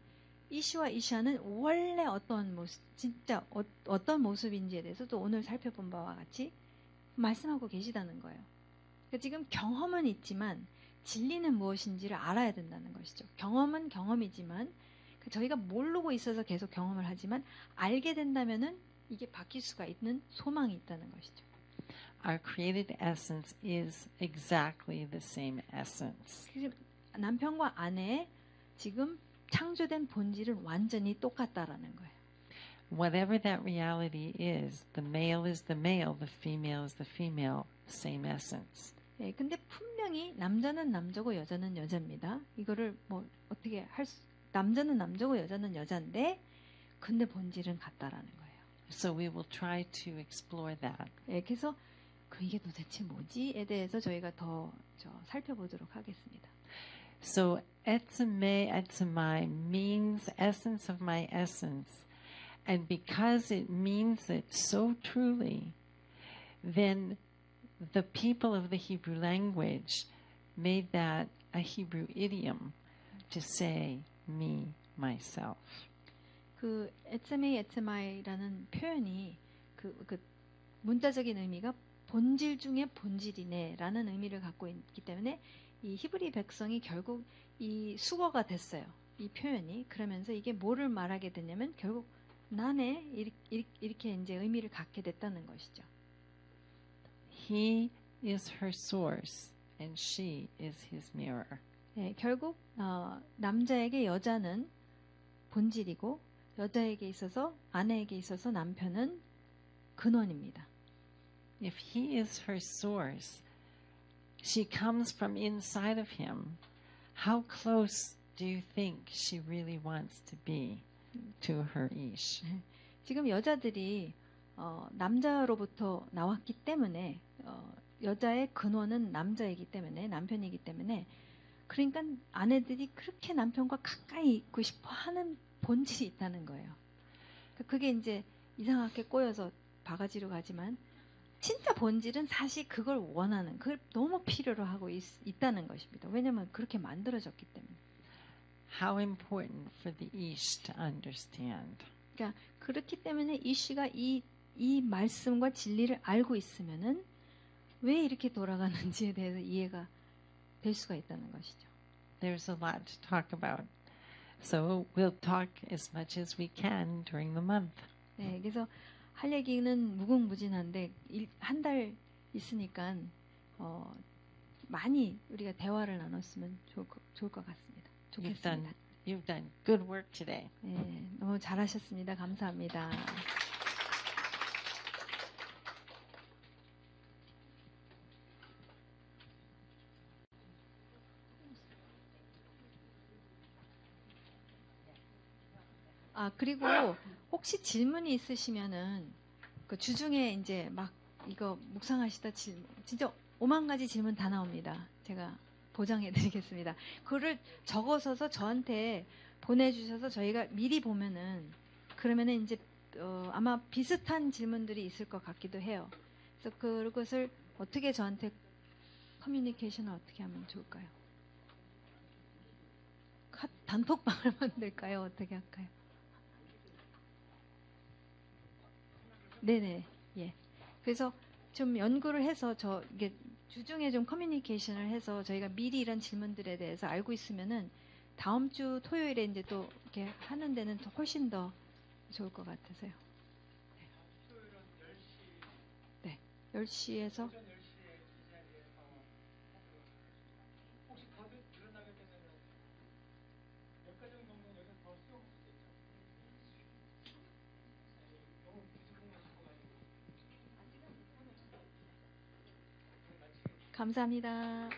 이시와 이샤는 원래 어떤 모습, 진짜 어떤 모습인지에 대해서도 오늘 살펴본 바와 같이 말씀하고 계시다는 거예요. 그러니까 지금 경험은 있지만 진리는 무엇인지를 알아야 된다는 것이죠. 경험은 경험이지만 저희가 모르고 있어서 계속 경험을 하지만 알게 된다면은 이게 바뀔 수가 있는 소망이 있다는 것이죠. Our created essence is exactly the same essence. 남편과 아내의 지금 창조된 본질은 완전히 똑같다라는 거예요. Whatever that reality is the male, the female is the female, same essence. 근데 분명히 남자는 남자고 여자는 여자입니다. 이거를 뭐 어떻게 남자는 남자고 여자는 여자인데 근데 본질은 같다라는 거예요. So we will try to explore that. 그래서 이게 도대체 뭐지에 대해서 저희가 더 살펴보도록 하겠습니다. So etzeme, etzemai means essence of my essence. And because it means it so truly, then the people of the Hebrew language made that a Hebrew idiom to say me, myself. 그 에츠메이라는 표현이 그 문자적인 의미가 본질 중에 본질이네라는 의미를 갖고 있기 때문에 이 히브리 백성이 결국 이 수거가 됐어요. 이 표현이. 그러면서 이게 뭐를 말하게 됐냐면 결국 나네 이렇게 이제 의미를 갖게 됐다는 것이죠. He is her source and she is his mirror. 결국 남자에게 여자는 본질이고 여자에게 있어서 아내에게 있어서 남편은 근원입니다. If he is her source, she comes from inside of him. How close do you think she really wants to be to her ish? 지금 여자들이 남자로부터 나왔기 때문에 여자의 근원은 남자이기 때문에 남편이기 때문에 그러니까 아내들이 그렇게 남편과 가까이 있고 싶어 하는 본질이 있다는 거예요. 그게 이제 이상하게 꼬여서 바가지로 가지만 진짜 본질은 사실 그걸 원하는, 그걸 너무 필요로 하고 있다는 것입니다. 왜냐하면 그렇게 만들어졌기 때문에. How important for the ish to understand. 그러니까 그렇기 때문에 이씨가 이 말씀과 진리를 알고 있으면은 왜 이렇게 돌아가는지에 대해서 이해가 될 수가 있다는 것이죠. There's a lot to talk about. So we'll talk as much as we can during the month. 네, 그래서 할 얘기는 무궁무진한데 한 달 있으니까 많이 우리가 대화를 나눴으면 좋을 것 같습니다. 좋겠습니다. You've done good work today. 네, 너무 잘하셨습니다. 감사합니다. 그리고 혹시 질문이 있으시면은 그 주중에 이제 막 이거 묵상하시다 진짜 5만 가지 질문 다 나옵니다. 제가 보장해 드리겠습니다. 그거를 적어서서 저한테 보내주셔서 저희가 미리 보면은 그러면은 이제 아마 비슷한 질문들이 있을 것 같기도 해요. 그래서 그것을 어떻게 저한테 커뮤니케이션을 어떻게 하면 좋을까요? 단톡방을 만들까요? 어떻게 할까요? 네네. 예. 그래서 좀 연구를 해서 이게 주중에 좀 커뮤니케이션을 해서 저희가 미리 이런 질문들에 대해서 알고 있으면은 다음 주 토요일에 이제 또 이렇게 하는 데는 더 훨씬 더 좋을 것 같아서요. 토요일은 10시. 네. 10시에서 오전 10시에 이 자리에 하도록 하겠습니다. 혹시 다들 일어나게 되면은 몇 가지 정도는 여기서 더 수용할 수 있겠죠? 너무 뒤죽박죽 싶어가지고. 감사합니다.